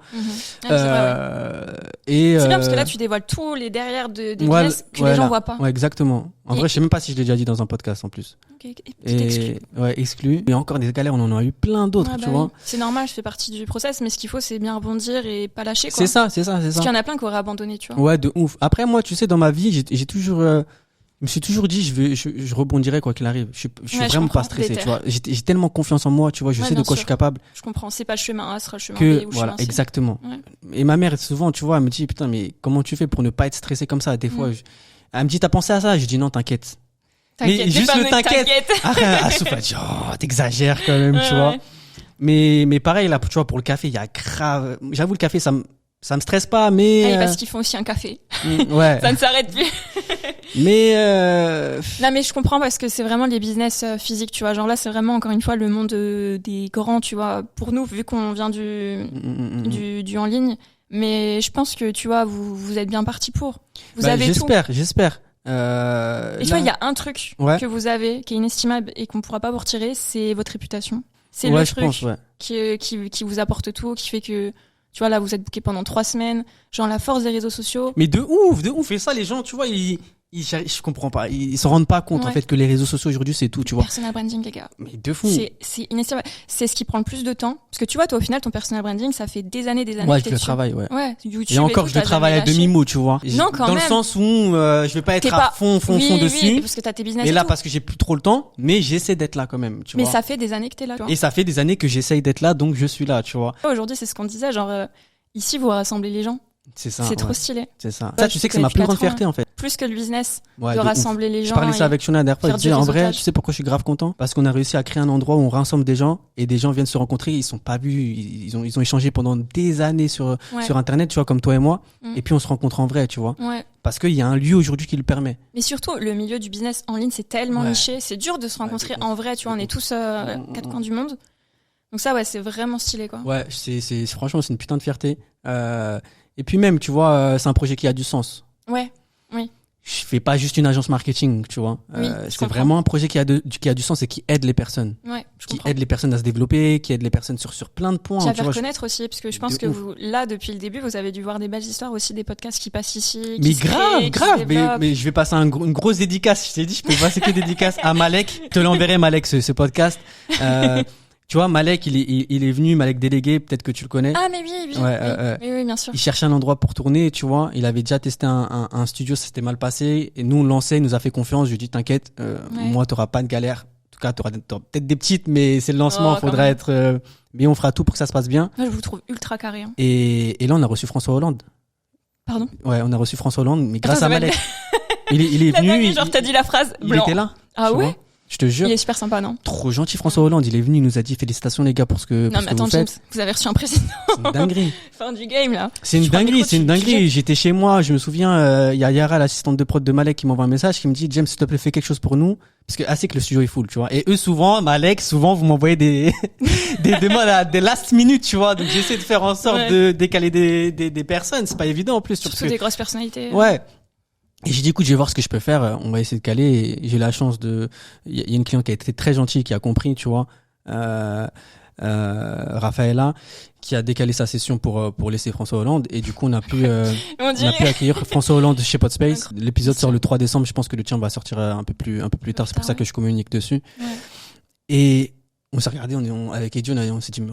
Et c'est bien parce que là, tu dévoiles tous les derrière des business que les gens voient pas. Ouais, exactement. En vrai, je sais même pas si je l'ai déjà dit dans un podcast en plus. Exclu. Mais encore des galères, on en a eu plein d'autres, tu vois. C'est normal, je fais partie du process, mais ce qu'il faut, c'est bien rebondir et pas lâcher, quoi. C'est ça. Parce qu'il y en a plein qui auraient abandonné, tu vois. Ouais, de ouf. Après, moi, tu sais, dans ma vie, j'ai toujours, je me suis toujours dit, je rebondirai quoi qu'il arrive. Je suis vraiment pas stressé, tu vois. J'ai tellement confiance en moi, tu vois. Je sais de quoi je suis capable. Je comprends. C'est pas le chemin A, ce sera le chemin B ou voilà, chemin C. exactement. Ouais. Et ma mère, souvent, tu vois, elle me dit, putain, mais comment tu fais pour ne pas être stressé comme ça? Des fois, elle me dit, t'as pensé à ça? Je dis, non, t'inquiète. Mais juste le t'inquiète. Ah, Souf, dit, oh, t'exagères quand même, tu vois. Mais pareil, là, tu vois, pour le café, il y a grave, j'avoue, le café, ça me stresse pas, mais. Parce qu'ils font aussi un café. Ouais. Ça ne s'arrête plus. Mais non, mais je comprends parce que c'est vraiment les business physiques, tu vois. Genre là, c'est vraiment encore une fois le monde des grands, tu vois. Pour nous, vu qu'on vient du en ligne, mais je pense que tu vois, vous êtes bien parti pour. Vous avez tout. J'espère. Et tu vois, il y a un truc que vous avez qui est inestimable et qu'on pourra pas vous retirer, c'est votre réputation. C'est le truc qui vous apporte tout, qui fait que tu vois, là, vous êtes booké pendant 3 semaines. Genre, la force des réseaux sociaux. Mais de ouf. Et ça, les gens, tu vois, je comprends pas. Ils se rendent pas compte, en fait, que les réseaux sociaux aujourd'hui, c'est tout, tu vois. Personal branding, les gars. Mais de fou. C'est inestimable. C'est ce qui prend le plus de temps. Parce que tu vois, toi, au final, ton personal branding, ça fait des années que je le travaille, Ouais, YouTube. Et encore, je le travaille à demi-mot, tu vois. Non, quand dans même. Le sens où, je vais pas être à fond dessus. Oui, parce que t'as tes business. Et là, parce que j'ai plus trop le temps, mais j'essaie d'être là quand même, tu vois. Mais ça fait des années que t'es là, tu vois. Et ça fait des années que j'essaye d'être là, donc je suis là, tu vois. Aujourd'hui, c'est ce qu'on disait, genre, ici, vous rassemblez les gens. C'est ça. C'est trop stylé. C'est ça. Ça, tu sais que c'est ma plus grande fierté, en fait. Plus que le business, de rassembler les gens. Je parlais ça avec Shona la dernière fois. Je disais, en vrai, tu sais pourquoi je suis grave content? Parce qu'on a réussi à créer un endroit où on rassemble des gens et des gens viennent se rencontrer. Ils sont pas vus. Ils ont échangé pendant des années sur Internet, tu vois, comme toi et moi. Et puis on se rencontre en vrai, tu vois. Ouais. Parce qu'il y a un lieu aujourd'hui qui le permet. Mais surtout, le milieu du business en ligne, c'est tellement niché. C'est dur de se rencontrer en vrai, tu vois. On est tous quatre coins du monde. Donc ça, c'est vraiment stylé, quoi. Ouais, franchement, c'est une putain de fierté. Et puis même, tu vois, c'est un projet qui a du sens. Ouais, oui. Je fais pas juste une agence marketing, tu vois. C'est vraiment un projet qui a du sens et qui aide les personnes. Ouais, qui aide les personnes à se développer, qui aide les personnes sur plein de points. Qui à faire connaître aussi, parce que je pense que vous, là, depuis le début, vous avez dû voir des belles histoires aussi, des podcasts qui passent ici. Mais grave. Mais je vais passer une grosse dédicace. Je t'ai dit, je peux passer que dédicace à Malek. Je te l'enverrai, Malek, ce podcast. Tu vois, Malek, il est venu, Malek délégué, peut-être que tu le connais. Ah, mais oui, oui, bien sûr. Il cherchait un endroit pour tourner, tu vois. Il avait déjà testé un studio, ça s'était mal passé. Et nous, on lançait, il nous a fait confiance. Je lui ai dit, t'inquiète, moi, t'auras pas de galère. cas, t'auras peut-être des petites, mais c'est le lancement, faudra être, mais on fera tout pour que ça se passe bien. Moi, je vous trouve ultra carré. Hein. Et là, on a reçu François Hollande. Pardon? Ouais, on a reçu François Hollande, mais grâce à Malek. Il est venu. Genre, t'as dit la phrase blanc. Il était là. Ah ouais? Je te jure. Il est super sympa, non? Trop gentil, François Hollande. Il est venu, il nous a dit félicitations les gars pour ce que, non, mais attends, James, vous avez reçu un président. C'est une dinguerie. Fin du game, là. C'est une dinguerie. J'étais chez moi, je me souviens, il y a Yara, l'assistante de prod de Malek, qui m'envoie un message, qui me dit, James, s'il te plaît, fais quelque chose pour nous. Parce que, assez que le studio est full, tu vois. Et eux, souvent, Malek, vous m'envoyez des demandes à des last minutes, tu vois. Donc, j'essaie de faire en sorte de décaler des personnes. C'est pas évident, en plus. Surtout des grosses personnalités. Ouais. Et j'ai dit, écoute, je vais voir ce que je peux faire. On va essayer de caler. Et j'ai eu la chance il y a une cliente qui a été très gentille, qui a compris, tu vois. Raphaëla, qui a décalé sa session pour laisser François Hollande. Et du coup, on a pu accueillir François Hollande chez Podspace. L'épisode sort le 3 décembre. Je pense que le tien va sortir un peu plus tard. C'est pour ça que je communique dessus. Ouais. Et on s'est regardé, avec Edion, on s'est dit, mais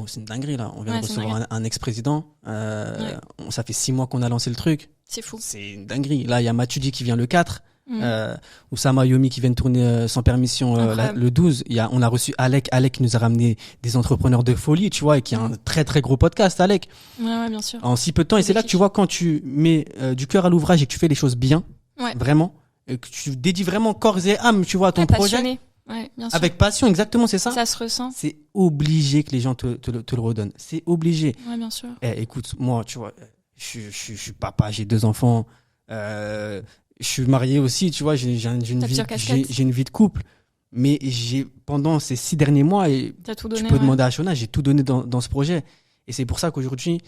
c'est une dinguerie, là. On vient de recevoir un ex-président. Ça fait 6 mois qu'on a lancé le truc. C'est fou. C'est une dinguerie. Là, il y a Matuidi qui vient le 4. Oussama Yomi qui vient de tourner sans permission le 12. On a reçu Alec qui nous a ramené des entrepreneurs de folie, tu vois, et qui a un très très gros podcast, Alec. Ouais, bien sûr. En si peu de temps. Et c'est là que tu vois, quand tu mets du cœur à l'ouvrage et que tu fais les choses bien, vraiment, et que tu dédies vraiment corps et âme, tu vois, à ton projet. Passionné. Ouais, bien sûr. Avec passion, exactement, c'est ça. Ça se ressent. C'est obligé que les gens te le redonnent. C'est obligé. Ouais, bien sûr. Écoute, moi, tu vois, je suis papa, j'ai 2 enfants, je suis marié aussi, tu vois, j'ai une vie de couple. Mais pendant ces 6 derniers mois, et tu peux demander à Shona, j'ai tout donné dans ce projet. Et c'est pour ça qu'aujourd'hui,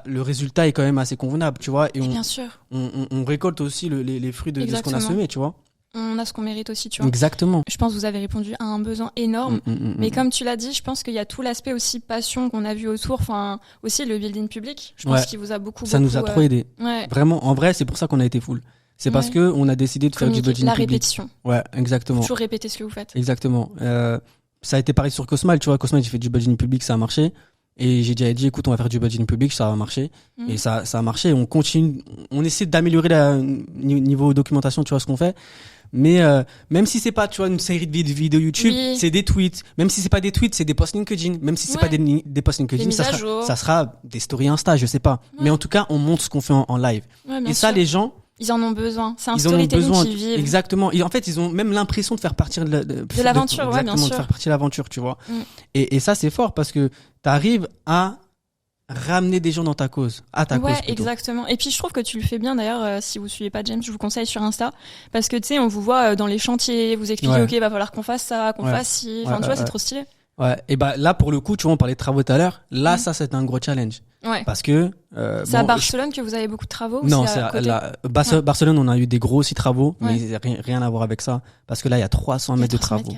le résultat est quand même assez convenable, tu vois. Et bien sûr. On récolte aussi les fruits de ce qu'on a semé, tu vois. On a ce qu'on mérite aussi, tu vois. Exactement. Je pense que vous avez répondu à un besoin énorme. Mais comme tu l'as dit, je pense qu'il y a tout l'aspect aussi passion qu'on a vu autour. Enfin, aussi le building public. Je pense qu'il vous a beaucoup nous a trop aidé. Ouais. Vraiment, en vrai, c'est pour ça qu'on a été full. C'est parce que on a décidé de faire du building public. La répétition. Ouais, exactement. Toujours répéter ce que vous faites. Exactement. Ça a été pareil sur Cosmal, tu vois. Cosmal, j'ai fait du building public, ça a marché. Et j'ai déjà dit, écoute, on va faire du building public, ça va marcher. Et ça a marché. On continue, on essaie d'améliorer niveau documentation, tu vois, ce qu'on fait. Mais même si c'est pas, tu vois, une série de vidéos YouTube, c'est des tweets. Même si c'est pas des tweets, c'est des posts LinkedIn. Même si c'est pas des posts LinkedIn, ça sera des stories Insta, je sais pas. Mais en tout cas, on montre ce qu'on fait en live. Et ça, les gens, ils en ont besoin. C'est un storytelling qui vit. Exactement. Et en fait, ils ont même l'impression de faire partir de l'aventure, bien sûr. De faire partie de l'aventure, tu vois. Et ça, c'est fort parce que t'arrives à ramener des gens dans ta cause, à ta cause. Ouais, exactement. Et puis je trouve que tu le fais bien d'ailleurs. Si vous suivez pas James, je vous conseille sur Insta parce que tu sais, on vous voit dans les chantiers, vous expliquez, ok, va falloir qu'on fasse ça, qu'on fasse ci. Enfin, tu vois, c'est trop stylé. Ouais. Et là, pour le coup, tu vois, on parlait de travaux tout à l'heure. Là, ça, c'est un gros challenge. Ouais. Parce que c'est à Barcelone que vous avez beaucoup de travaux. Non, Barcelone, on a eu des gros aussi travaux, mais rien à voir avec ça. Parce que là, il y a 300 mètres de travaux.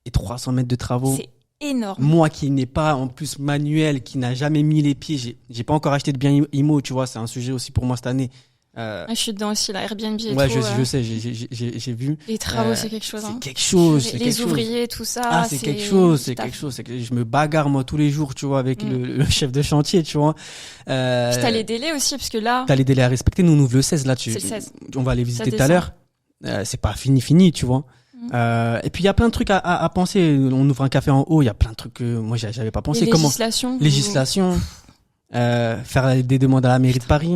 Et 300 mètres de travaux. C'est énorme. Moi qui n'ai pas en plus manuel, qui n'a jamais mis les pieds, j'ai pas encore acheté de bien IMO, tu vois, c'est un sujet aussi pour moi cette année. Je suis dedans aussi, là, Airbnb et tout. Je sais, j'ai vu. Les travaux, c'est quelque chose. C'est quelque chose. Les ouvriers, tout ça. Ah, c'est quelque chose. Je me bagarre, moi, tous les jours, tu vois, avec le chef de chantier, tu vois. Puis t'as les délais aussi, parce que là. T'as les délais à respecter. Nous, on ouvre le 16, là, c'est le 16. On va aller visiter tout à l'heure. C'est pas fini, tu vois. Et puis il y a plein de trucs à penser. On ouvre un café en haut, il y a plein de trucs que moi j'avais pas pensé. Législation, faire des demandes à la mairie de Paris,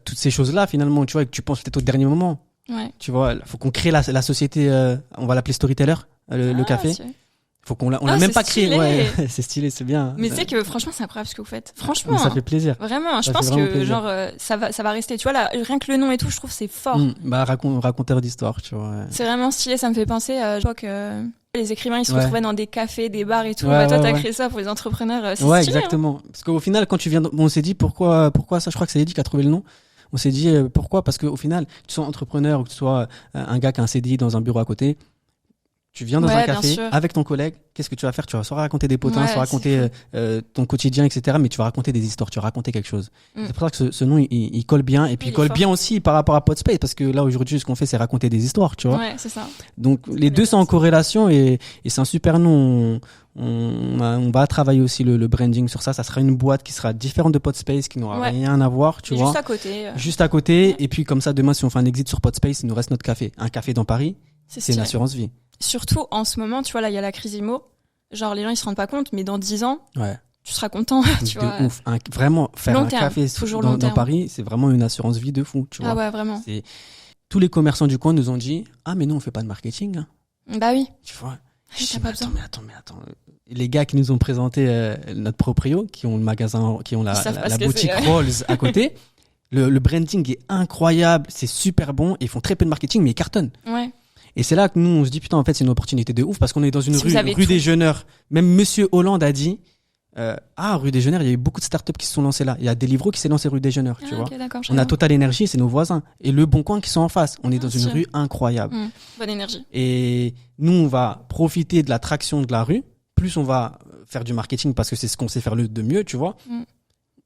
toutes ces choses-là finalement, tu vois, et que tu penses peut-être au dernier moment. Ouais. Tu vois, faut qu'on crée la société. On va l'appeler Storyteller, le café. Faut qu'on l'a même pas créé. Ouais, c'est stylé, c'est bien. Mais tu sais que franchement, c'est incroyable ce que vous faites. Franchement. Ça fait plaisir. Vraiment, je pense que plaisir. Genre ça va rester. Tu vois là, rien que le nom et tout, je trouve c'est fort. Raconteur d'histoire, tu vois. Ouais. C'est vraiment stylé. Ça me fait penser à l'époque. Les écrivains, ils se retrouvaient dans des cafés, des bars et tout. Toi, t'as créé ça pour les entrepreneurs. C'est stylé, exactement. Parce qu'au final, quand tu viens, on s'est dit pourquoi ça. Je crois que c'est Eddy qui a trouvé le nom. On s'est dit pourquoi, parce qu'au final, que tu sois entrepreneur ou que tu sois un gars qui a un CDI dans un bureau à côté. Tu viens dans un café avec ton collègue, qu'est-ce que tu vas faire? Tu vas soit raconter des potins, soit raconter ton quotidien, etc. Mais tu vas raconter des histoires, tu vas raconter quelque chose. C'est pour ça que ce nom, il colle bien. Et puis il colle bien aussi par rapport à Podspace, parce que là, aujourd'hui, ce qu'on fait, c'est raconter des histoires, tu vois. Ouais, c'est ça. Donc, les deux sont en corrélation et c'est un super nom. On va travailler aussi le branding sur ça. Ça sera une boîte qui sera différente de Podspace, qui n'aura rien à voir, tu vois. Juste à côté. Juste à côté. Et puis, comme ça, demain, si on fait un exit sur Podspace, il nous reste notre café. Un café dans Paris. C'est une assurance vie. Surtout en ce moment, tu vois, là, il y a la crise IMO. Genre, les gens, ils se rendent pas compte, mais dans 10 ans, tu seras content, tu vois. Ouf. Vraiment, faire long un terme, café dans Paris, c'est vraiment une assurance vie de fou, tu vois. Ah ouais, vraiment. Tous les commerçants du coin nous ont dit, ah, mais nous, on fait pas de marketing. Hein. Bah oui. Tu vois. T'as pas besoin. Mais attends. Les gars qui nous ont présenté notre proprio, qui ont le magasin, qui ont la boutique Rolls à côté, le branding est incroyable, c'est super bon, et ils font très peu de marketing, mais ils cartonnent. Ouais. Et c'est là que nous, on se dit, putain, en fait, c'est une opportunité de ouf, parce qu'on est dans une rue des Jeuneurs. Même Monsieur Hollande a dit, rue des Jeuneurs, il y a eu beaucoup de startups qui se sont lancées là. Il y a Deliveroo qui s'est lancé rue des Jeuneurs, tu vois. On a Total Energy, c'est nos voisins. Et Le Bon Coin qui sont en face. On est dans une rue incroyable. Bonne énergie. Et nous, on va profiter de la traction de la rue. Plus on va faire du marketing parce que c'est ce qu'on sait faire de mieux, tu vois.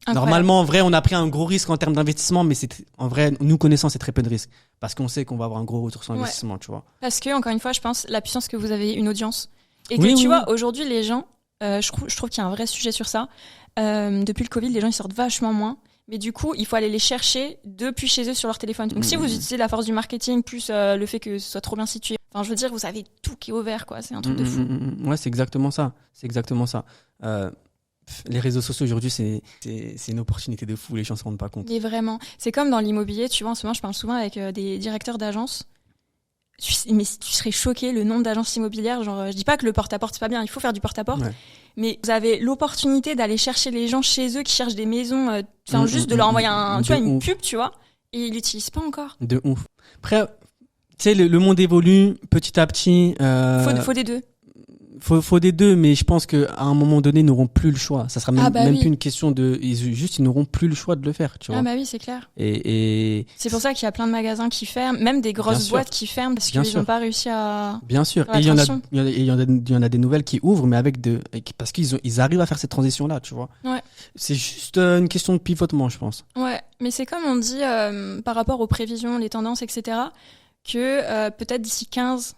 Normalement, en vrai, on a pris un gros risque en termes d'investissement, mais en vrai, nous connaissant, c'est très peu de risques. Parce qu'on sait qu'on va avoir un gros retour sur investissement, tu vois. Parce que, encore une fois, je pense, la puissance que vous avez une audience. Et que tu vois, aujourd'hui, les gens, je trouve qu'il y a un vrai sujet sur ça. Depuis le Covid, les gens, ils sortent vachement moins. Mais du coup, il faut aller les chercher depuis chez eux sur leur téléphone. Donc, si vous utilisez la force du marketing, plus le fait que ce soit trop bien situé, enfin, je veux dire, vous avez tout qui est ouvert, quoi. C'est un truc de fou. Ouais, c'est exactement ça. Les réseaux sociaux aujourd'hui, c'est une opportunité de fou. Les gens se rendent pas compte. Mais vraiment, c'est comme dans l'immobilier. Tu vois, en ce moment, je parle souvent avec des directeurs d'agences. Mais tu serais choqué le nombre d'agences immobilières. Genre, je dis pas que le porte-à-porte c'est pas bien. Il faut faire du porte-à-porte. Ouais. Mais vous avez l'opportunité d'aller chercher les gens chez eux qui cherchent des maisons. Juste de leur envoyer une pub, tu vois. Et ils l'utilisent pas encore. De ouf. Après, tu sais, le monde évolue petit à petit. Faut des deux. Faut des deux, mais je pense qu'à un moment donné, ils n'auront plus le choix. Ça sera même plus une question ils n'auront plus le choix de le faire, tu vois. Ah bah oui, c'est clair. Et c'est pour ça qu'il y a plein de magasins qui ferment, même des grosses boîtes qui ferment parce qu'ils n'ont pas réussi à. Bien sûr. Et il y en a des nouvelles qui ouvrent, mais parce qu'ils arrivent à faire cette transition-là, tu vois. Ouais. C'est juste une question de pivotement, je pense. Ouais, mais c'est comme on dit par rapport aux prévisions, les tendances, etc., que peut-être d'ici 15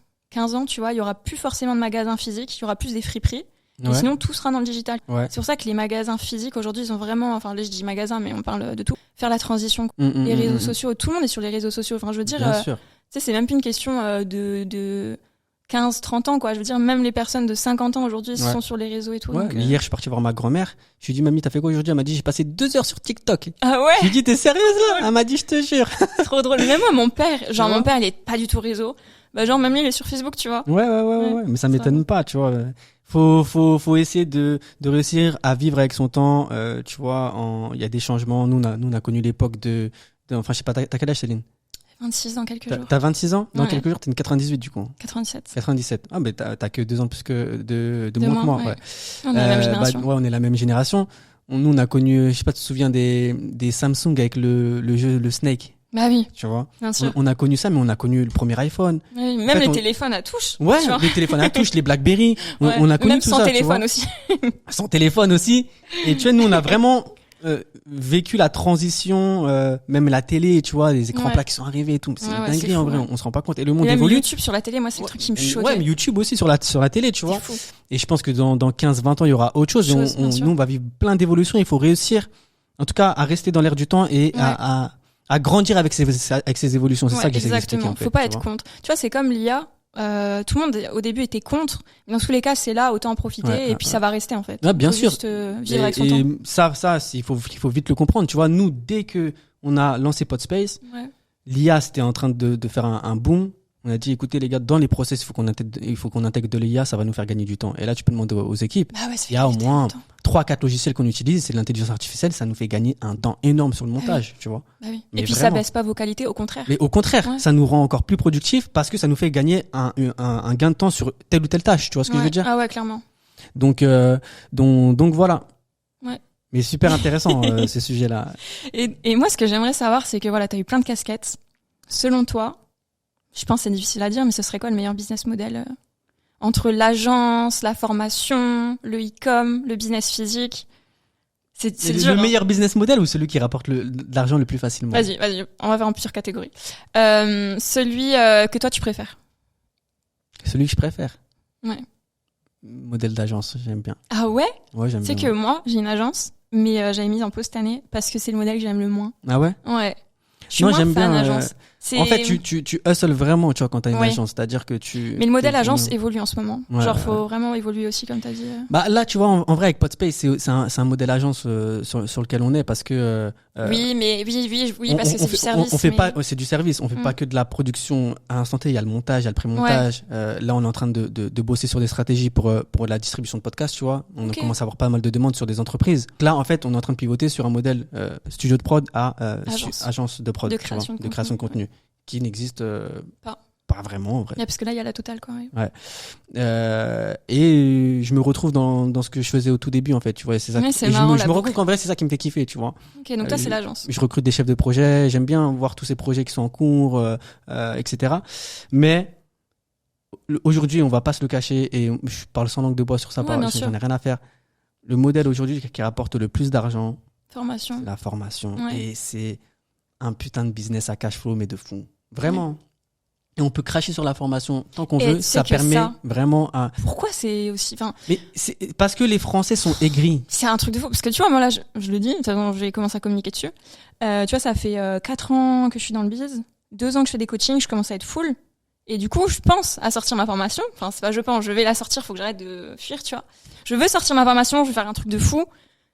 ans, tu vois, il y aura plus forcément de magasins physiques, il y aura plus des friperies. Et sinon, tout sera dans le digital. Ouais. C'est pour ça que les magasins physiques, aujourd'hui, ils ont vraiment, enfin, là, je dis magasins, mais on parle de tout, faire la transition. Les réseaux sociaux, tout le monde est sur les réseaux sociaux. Enfin, je veux dire, tu sais, c'est même plus une question de 15, 30 ans, quoi. Je veux dire, même les personnes de 50 ans aujourd'hui sont sur les réseaux et tout. Ouais. Donc, hier, je suis parti voir ma grand-mère. Je lui ai dit, mamie, t'as fait quoi aujourd'hui? Elle m'a dit, j'ai passé 2 heures sur TikTok. Ah ouais? Je lui ai dit, t'es sérieuse là? Elle m'a dit, je te jure. Trop drôle. Même moi, mon père, il est pas du tout réseau. Bah, genre, même lui, il est sur Facebook, tu vois. Ouais. Mais ça m'étonne pas, tu vois. Faut essayer de réussir à vivre avec son temps, tu vois. Il y a des changements. Nous, on a connu l'époque enfin, je sais pas, t'as quel âge, Céline? 26 dans quelques jours. T'as 26 ans? Dans quelques jours, t'es une 98, du coup. 97. Ah, mais t'as que 2 ans plus que de moins que moi, ouais. On est la même génération. On est la même génération. Nous, on a connu, je sais pas, tu te souviens des Samsung avec le jeu, le Snake? Bah oui. Tu vois. Bien sûr. On a connu ça, mais on a connu le premier iPhone. Oui, même les téléphones à touche. Ouais, les téléphones à touche, les BlackBerry. On a connu même tout sans ça. Téléphone aussi. Sans téléphone aussi. Et tu vois, nous, on a vraiment vécu la transition, même la télé, tu vois, les écrans plats qui sont arrivés et tout. C'est une dinguerie, en vrai. On se rend pas compte. Et le monde évolue. YouTube sur la télé, moi, c'est le truc qui me choque. Ouais, mais YouTube aussi sur la télé, tu vois. Et je pense que dans 15-20 ans, il y aura autre chose. Nous, on va vivre plein d'évolutions. Il faut réussir, en tout cas, à rester dans l'air du temps et à grandir avec ces évolutions. C'est ça que j'essaie d'expliquer, en fait. Faut pas être contre. Tu vois, c'est comme l'IA. Tout le monde au début était contre, mais dans tous les cas c'est là, autant en profiter et puis ça va rester en fait. Ah, bien sûr. Juste vivre avec son temps. Ça il faut vite le comprendre. Tu vois, nous dès que on a lancé Podspace, l'IA c'était en train de faire un boom. On a dit, écoutez les gars, dans les process, il faut qu'on intègre de l'IA, ça va nous faire gagner du temps. Et là, tu peux demander aux équipes. Il y a au moins 3-4 logiciels qu'on utilise, c'est l'intelligence artificielle, ça nous fait gagner un temps énorme sur le montage, tu vois. Bah oui. Et puis ça baisse pas vos qualités, au contraire. Mais au contraire, ça nous rend encore plus productifs parce que ça nous fait gagner un gain de temps sur telle ou telle tâche, tu vois ce que je veux dire? Ah ouais, clairement. Donc voilà. Ouais. Mais super intéressant ces sujets-là. Et moi, ce que j'aimerais savoir, c'est que voilà, t'as eu plein de casquettes. Selon toi, je pense que c'est difficile à dire, mais ce serait quoi le meilleur business model entre l'agence, la formation, le e-com, le business physique? C'est dur. Le meilleur business model ou celui qui rapporte l'argent le plus facilement? Vas-y, on va faire en plusieurs catégories. Celui que toi tu préfères. Celui que je préfère? Ouais. Modèle d'agence, j'aime bien. Ah ouais? Ouais, j'aime bien. C'est que moi, j'ai une agence, mais j'avais mis en pause cette année parce que c'est le modèle que j'aime le moins. Ah ouais? Ouais. Je suis moins fan agence. En fait, tu hustles vraiment, tu vois, quand t'as une agence. C'est-à-dire que Mais le modèle agence évolue en ce moment. Genre, faut vraiment évoluer aussi, comme t'as dit. Bah, là, tu vois, en vrai, avec Podspace, c'est un modèle agence sur lequel on est parce que. Oui, parce que c'est du service. On fait pas, c'est du service. On fait pas que de la production à l'instant T. Il y a le montage, il y a le pré-montage. Là, on est en train de bosser sur des stratégies pour la distribution de podcasts, tu vois. On commence à avoir pas mal de demandes sur des entreprises. Là, en fait, on est en train de pivoter sur un modèle studio de prod à agence de prod, de création de contenu. Qui n'existe pas vraiment en vrai. Parce que là il y a la totale quoi. Et je me retrouve dans ce que je faisais au tout début en fait, tu vois, c'est ça. C'est marrant, je me rends compte qu'en vrai c'est ça qui me fait kiffer, tu vois. Ok, donc toi c'est l'agence. Je recrute des chefs de projet, j'aime bien voir tous ces projets qui sont en cours, etc. Mais aujourd'hui on va pas se le cacher et je parle sans langue de bois sur ça, j'en ai rien à faire. Le modèle aujourd'hui qui rapporte le plus d'argent, c'est la formation et c'est un putain de business à cash flow mais de fou. Vraiment. Et on peut cracher sur la formation tant qu'on veut. Ça permet vraiment à... Pourquoi c'est aussi... Mais c'est parce que les Français sont aigris. C'est un truc de fou. Parce que tu vois, moi là, je le dis, de toute façon, j'ai commencé à communiquer dessus. Tu vois, ça fait 4 ans que je suis dans le biz. 2 ans que je fais des coachings, je commence à être full. Et du coup, je pense à sortir ma formation. Enfin, c'est pas je pense, je vais la sortir, faut que j'arrête de fuir, tu vois. Je veux sortir ma formation, je veux faire un truc de fou.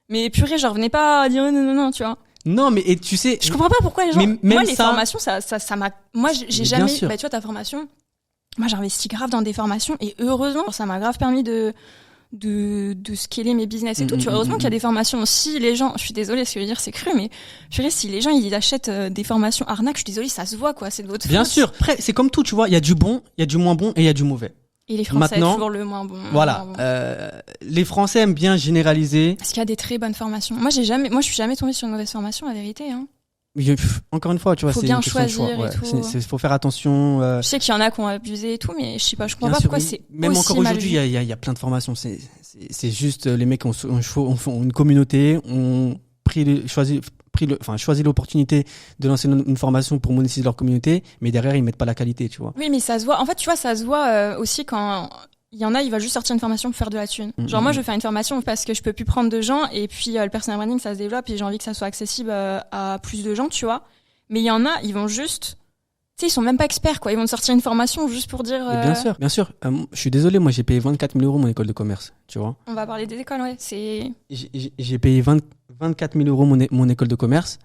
Mais purée, genre, venez pas à dire non, tu vois. Non, mais et tu sais, je comprends pas pourquoi les gens. Moi, les formations, ça m'a. Moi, j'ai jamais. Bah, tu vois, ta formation. Moi, j'investis grave dans des formations et heureusement, ça m'a grave permis de scaler mes business et tout. Tu vois, heureusement qu'il y a des formations. Si les gens, je suis désolée, ce que je veux dire, c'est cru, mais je dirais, si les gens ils achètent des formations arnaques, je suis désolée, ça se voit quoi. C'est de votre faute. Bien sûr. Après, c'est comme tout, tu vois. Il y a du bon, il y a du moins bon et il y a du mauvais. Et les Français, maintenant, toujours le moins bon. Voilà. Les Français aiment bien généraliser. Parce qu'il y a des très bonnes formations. Moi, je suis jamais tombée sur une mauvaise formation, la vérité, hein. Encore une fois, tu vois, faut c'est bien une question de choix. choisir et tout. Faut faire attention. Je sais qu'il y en a qui ont abusé et tout, mais je sais pas, je comprends pas pourquoi c'est même aussi encore aujourd'hui, il y a plein de formations. C'est juste les mecs ont une communauté, ont choisi l'opportunité de lancer une formation pour monétiser leur communauté, mais derrière ils mettent pas la qualité, tu vois. Oui, mais ça se voit. En fait, tu vois, ça se voit aussi quand il y en a, il va juste sortir une formation pour faire de la thune. Genre moi, je vais faire une formation parce que je peux plus prendre de gens et puis le personal branding ça se développe et j'ai envie que ça soit accessible à plus de gens, tu vois. Mais il y en a, ils vont juste, tu sais, ils sont même pas experts quoi. Ils vont te sortir une formation juste pour dire. Bien sûr. Je suis désolé, moi j'ai payé 24 000 € mon école de commerce, tu vois. On va parler des écoles, ouais. C'est. J'ai payé 24 000 € mon école de commerce.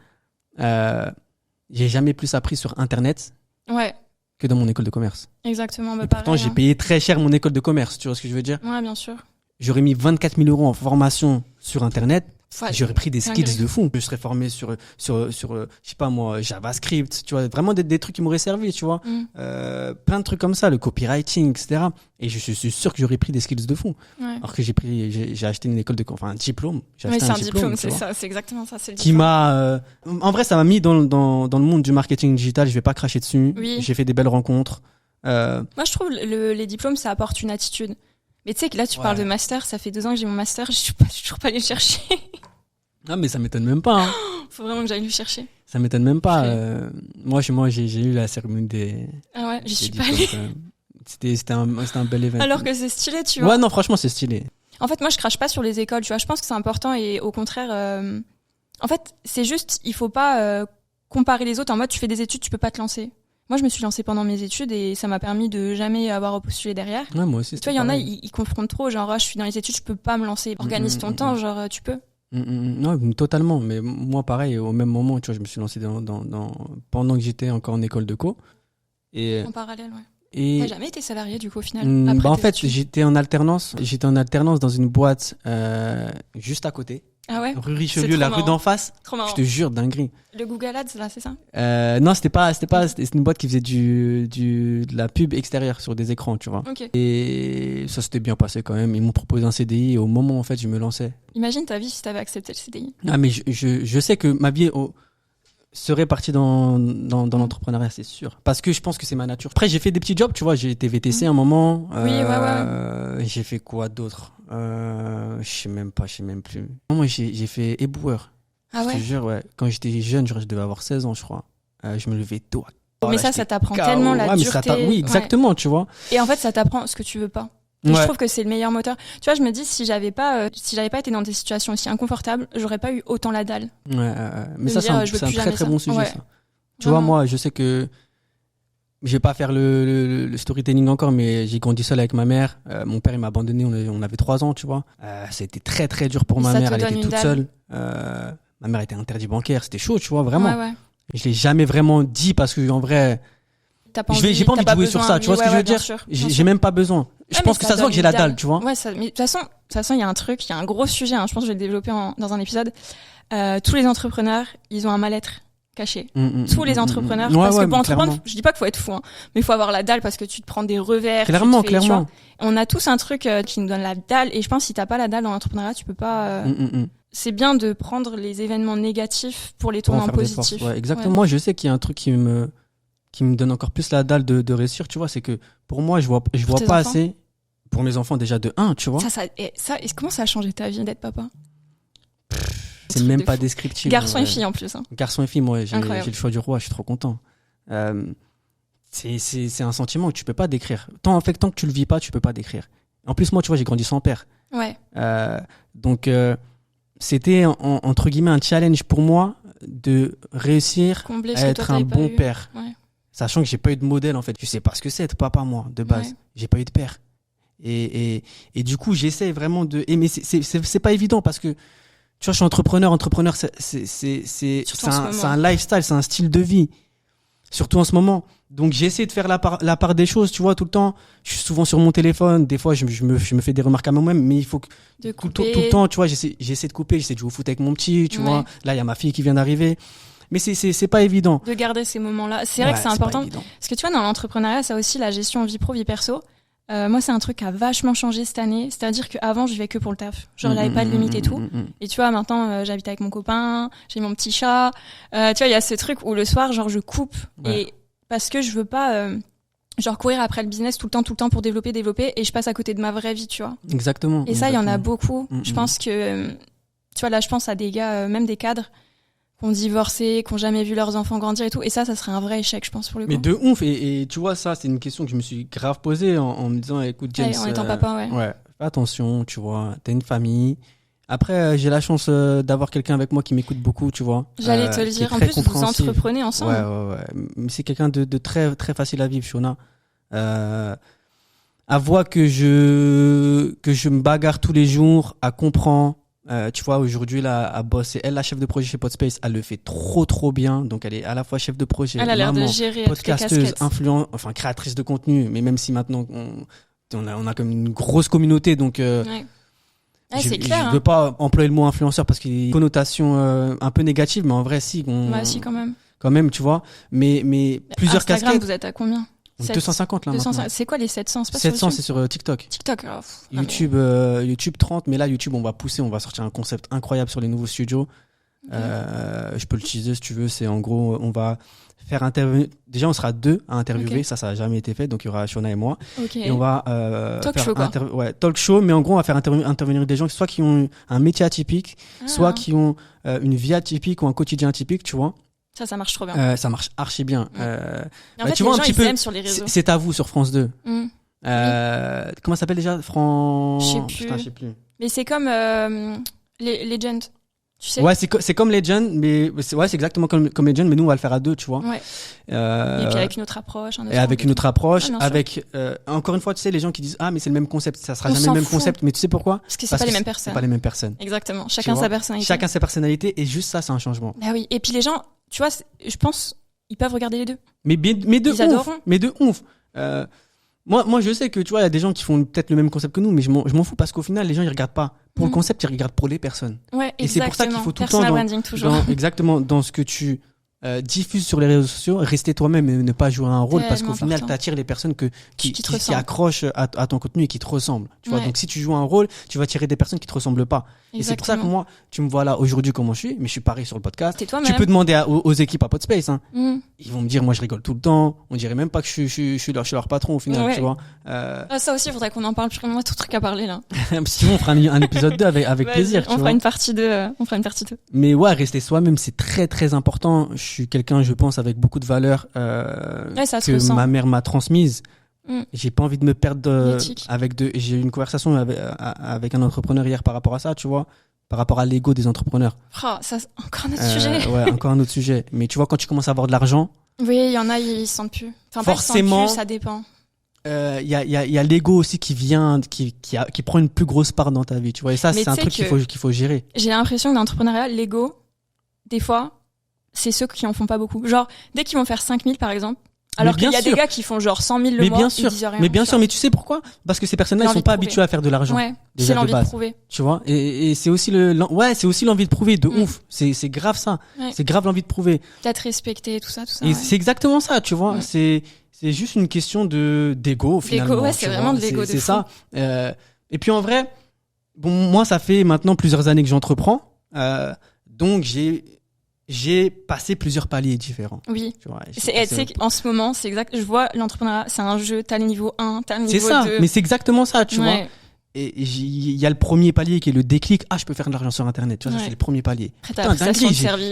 J'ai jamais plus appris sur Internet. Ouais. Que dans mon école de commerce. Exactement. Bah, pourtant, j'ai payé très cher mon école de commerce. Tu vois ce que je veux dire? Ouais, bien sûr. J'aurais mis 24 000 € en formation sur Internet. J'aurais pris des skills de fou. Je serais formé sur je sais pas moi, JavaScript, tu vois, vraiment des trucs qui m'auraient servi, tu vois. Plein de trucs comme ça, le copywriting, etc. Et je suis sûr que j'aurais pris des skills de fou. Ouais. Alors que j'ai acheté une école un diplôme. Oui, c'est un diplôme, c'est ça, c'est exactement ça, c'est le diplôme. Qui m'a, en vrai, ça m'a mis dans le monde du marketing digital. Je vais pas cracher dessus. Oui. J'ai fait des belles rencontres. Moi, je trouve les diplômes, ça apporte une attitude. Mais tu sais que là, tu parles de master, ça fait 2 ans que j'ai mon master, je suis toujours pas allée le chercher. Ah, mais ça m'étonne même pas. Hein. Faut vraiment que j'aille le chercher. Ça m'étonne même pas. Moi, j'ai eu la cérémonie des. Ah ouais, j'y suis pas allée. C'était un bel événement. Alors que c'est stylé, tu vois. Ouais, non, franchement, c'est stylé. En fait, moi, je crache pas sur les écoles, tu vois. Je pense que c'est important et au contraire, en fait, c'est juste, il faut pas comparer les autres en mode tu fais des études, tu peux pas te lancer. Moi, je me suis lancée pendant mes études et ça m'a permis de jamais avoir postulé derrière. Ouais, moi aussi. Tu vois, il y en a, ils confrontent trop, genre, je suis dans les études, je peux pas me lancer. Organise ton temps, genre, tu peux. Non, totalement. Mais moi, pareil, au même moment, tu vois, je me suis lancé pendant que j'étais encore en école de co. En parallèle, ouais. Et t'as jamais été salarié, du coup, au final? Après en fait, j'étais en alternance dans une boîte juste à côté. Ah ouais? Rue Richelieu, la rue d'en face. Trop marrant. Je te jure, dinguerie. Le Google Ads, là, c'est ça? Non, c'était une boîte qui faisait de la pub extérieure sur des écrans, tu vois. Okay. Et ça s'était bien passé quand même. Ils m'ont proposé un CDI et au moment, en fait, je me lançais. Imagine ta vie si t'avais accepté le CDI. Ah, mais je sais que ma vie serait partie dans l'entrepreneuriat, c'est sûr. Parce que je pense que c'est ma nature. Après, j'ai fait des petits jobs, tu vois. J'ai été VTC un moment. Oui, ouais. J'ai fait quoi d'autre? Je sais même plus. Moi, j'ai fait éboueur. Ah ouais? Je te jure, ouais. Quand j'étais jeune, je devais avoir 16 ans, je crois. Je me levais tôt. Mais ça t'apprend tellement la dureté. Oui, exactement, tu vois. Et en fait, ça t'apprend ce que tu veux pas. Et je trouve que c'est le meilleur moteur. Tu vois, je me dis, si j'avais pas été dans des situations aussi inconfortables, j'aurais pas eu autant la dalle. Mais ça, c'est un très très bon sujet, ça. Tu vois, moi, je sais que je vais pas faire le storytelling encore, mais j'ai grandi seul avec ma mère. Mon père, il m'a abandonné, on avait 3 ans, tu vois. C'était très, très dur pour ma mère, elle était toute seule. Ma mère était interdit bancaire, c'était chaud, tu vois, vraiment. Ouais. Je l'ai jamais vraiment dit parce que, en vrai, j'ai pas envie de jouer sur ça, tu vois ce que je veux dire? J'ai même pas besoin. Je pense que ça se voit que j'ai la dalle, tu vois. Ouais, mais de toute façon, il y a un truc, il y a un gros sujet, hein, je pense que je vais le développer dans un épisode. Tous les entrepreneurs, ils ont un mal-être caché. Tous les entrepreneurs, parce que pour entreprendre, je dis pas qu'il faut être fou, hein, mais il faut avoir la dalle parce que tu te prends des revers. Clairement. On a tous un truc qui nous donne la dalle, et je pense que si t'as pas la dalle dans l'entrepreneuriat, tu peux pas. C'est bien de prendre les événements négatifs pour les tourner en positif. Ouais, exactement. Ouais. Moi, je sais qu'il y a un truc qui me donne encore plus la dalle de réussir, tu vois, c'est que pour moi, je vois pas assez pour mes enfants déjà de 1, tu vois. Comment ça a changé ta vie d'être papa? C'est même pas descriptif. Garçon et fille en plus. Hein. Garçon et fille, moi, j'ai le choix du roi, je suis trop content. C'est un sentiment que tu peux pas décrire. Tant que tu le vis pas, tu peux pas décrire. En plus, moi, tu vois, j'ai grandi sans père. Ouais. Donc, c'était entre guillemets un challenge pour moi de réussir à être un bon père. Ouais. Sachant que j'ai pas eu de modèle, en fait. Je sais pas ce que c'est être papa, moi, de base. Ouais. J'ai pas eu de père. Et du coup, j'essaie vraiment de... Mais c'est pas évident parce que, tu vois, je suis entrepreneur, c'est un lifestyle, c'est un style de vie. Surtout en ce moment. Donc, j'essaie de faire la part des choses, tu vois, tout le temps. Je suis souvent sur mon téléphone. Des fois, je me fais des remarques à moi-même, mais il faut que tout le temps, tu vois, j'essaie de couper, j'essaie de jouer au foot avec mon petit, tu vois. Là, il y a ma fille qui vient d'arriver. Mais c'est pas évident. De garder ces moments-là. C'est vrai que c'est important. Parce que tu vois, dans l'entrepreneuriat, ça aussi, la gestion vie pro, vie perso. Moi, c'est un truc qui a vachement changé cette année. C'est-à-dire qu'avant, je vivais que pour le taf. Genre, j'avais pas de limite et tout. Et tu vois, maintenant, j'habite avec mon copain, j'ai mon petit chat. Tu vois, il y a ce truc où le soir, genre, je coupe. Ouais. Et parce que je veux pas, genre, courir après le business tout le temps pour développer. Et je passe à côté de ma vraie vie, tu vois. Exactement. Et ça, il y en a beaucoup. Je pense que, tu vois, là, je pense à des gars, même des cadres, qui ont divorcé, qui ont jamais vu leurs enfants grandir et tout. Et ça serait un vrai échec, je pense, pour le coup. Mais de ouf. Et tu vois, ça, c'est une question que je me suis grave posée en me disant, écoute, James. En étant papa, ouais. Ouais. Fais attention, tu vois. T'as une famille. Après, j'ai la chance d'avoir quelqu'un avec moi qui m'écoute beaucoup, tu vois. J'allais te le dire. En plus, vous entreprenez ensemble. Ouais. Mais c'est quelqu'un de très, très facile à vivre, Shona. À voir que je me bagarre tous les jours, à comprendre. Tu vois, aujourd'hui, là, à bosser, elle, la chef de projet chez Podspace, elle le fait trop bien. Donc, elle est à la fois chef de projet, elle a l'air de gérer podcasteuse, créatrice de contenu. Mais même si maintenant, on a comme une grosse communauté, donc, c'est clair. Je veux pas employer le mot influenceur parce qu'il y a une connotation un peu négative, mais en vrai, si. Si, quand même. Quand même, tu vois. Mais plusieurs Instagram, casquettes. Vous êtes à combien? 250 là 250. Maintenant. C'est quoi les 700? 700 c'est sur TikTok. YouTube 30, mais là YouTube on va sortir un concept incroyable sur les nouveaux studios. Je peux le teaser si tu veux, c'est en gros on va faire intervenir, déjà on sera 2 à interviewer, ça a jamais été fait, donc il y aura Shona et moi. Et on va talk show, mais en gros on va faire intervenir des gens soit qui ont un métier atypique, soit qui ont une vie atypique ou un quotidien atypique, tu vois. Ça marche trop bien. Ça marche archi bien. En fait, tu vois, les gens, un petit peu, aiment sur les réseaux. C'est à vous sur France 2. Oui. Comment ça s'appelle déjà? Je sais plus. Mais c'est comme Legend. Tu sais? Ouais, c'est comme Legend, mais c'est exactement comme Legend, mais nous on va le faire à 2, tu vois. Ouais. Et puis avec une autre approche. Encore une fois, tu sais, les gens qui disent mais c'est le même concept, ça sera jamais le même concept, mais tu sais pourquoi? Parce que c'est pas les mêmes personnes. C'est pas les mêmes personnes. Exactement. Chacun sa personnalité. Chacun sa personnalité, et juste ça, c'est un changement. Ah oui. Et puis les gens, tu vois, je pense, ils peuvent regarder les deux. Mais de ouf. Moi, je sais que tu vois, il y a des gens qui font peut-être le même concept que nous, mais je m'en fous parce qu'au final, les gens ils regardent pas pour le concept, ils regardent pour les personnes. Ouais, et c'est pour ça qu'il faut tout le temps dans ce que tu diffuses sur les réseaux sociaux, rester toi-même et ne pas jouer un rôle, parce qu'au final, t'attires les personnes qui accrochent à ton contenu et qui te ressemblent. Tu vois, donc si tu joues un rôle, tu vas attirer des personnes qui te ressemblent pas. Exactement. Et c'est pour ça que moi, tu me vois là aujourd'hui comment je suis, mais je suis pareil sur le podcast. Tu peux demander aux équipes à Podspace, hein. Ils vont me dire, moi je rigole tout le temps. On dirait même pas que je suis leur patron au final, tu vois. Ça aussi, il faudrait qu'on en parle. Moi, tout truc à parler là. Sinon, on fera un épisode 2 avec plaisir. On fera une partie 2. Mais ouais, rester soi-même, c'est très très important. Je suis quelqu'un, je pense, avec beaucoup de valeurs que ma mère m'a transmises. J'ai pas envie de me perdre j'ai eu une conversation avec un entrepreneur hier par rapport à ça, tu vois, par rapport à l'ego des entrepreneurs. Ça, encore un autre sujet. Ouais, encore un autre sujet. Mais tu vois, quand tu commences à avoir de l'argent, Oui, il y en a, ils se sentent plus. Enfin, Forcément. Pas, ils se sentent plus, ça dépend. Il y a l'ego aussi qui vient, qui prend une plus grosse part dans ta vie, tu vois. Et ça, c'est un truc qu'il faut gérer. J'ai l'impression que dans l'entrepreneuriat, l'ego, des fois, c'est ceux qui en font pas beaucoup. Genre, dès qu'ils vont faire 5000 par exemple, alors qu'il y a des gars qui font genre 100 000 le mois, ils disent rien. Mais bien sûr, mais tu sais pourquoi? Parce que ces personnes-là, ils sont pas habitués à faire de l'argent. Ouais, c'est l'envie de prouver. Tu vois, et c'est aussi c'est aussi l'envie de prouver, de ouf. C'est grave ça. Ouais. C'est grave l'envie de prouver. D'être respecté, tout ça. Et c'est exactement ça, tu vois. C'est juste une question d'ego, finalement. D'ego, ouais, c'est vraiment de l'ego. C'est ça. Et puis en vrai, bon, moi, ça fait maintenant plusieurs années que j'entreprends. Donc j'ai passé plusieurs paliers différents. Oui. Tu sais en ce moment, c'est exact. Je vois l'entrepreneuriat, c'est un jeu. T'as le niveau 1, t'as le niveau 2. C'est ça. Mais c'est exactement ça, tu vois. Et il y a le premier palier qui est le déclic. Ah, je peux faire de l'argent sur Internet. Tu vois, ça, c'est le premier palier.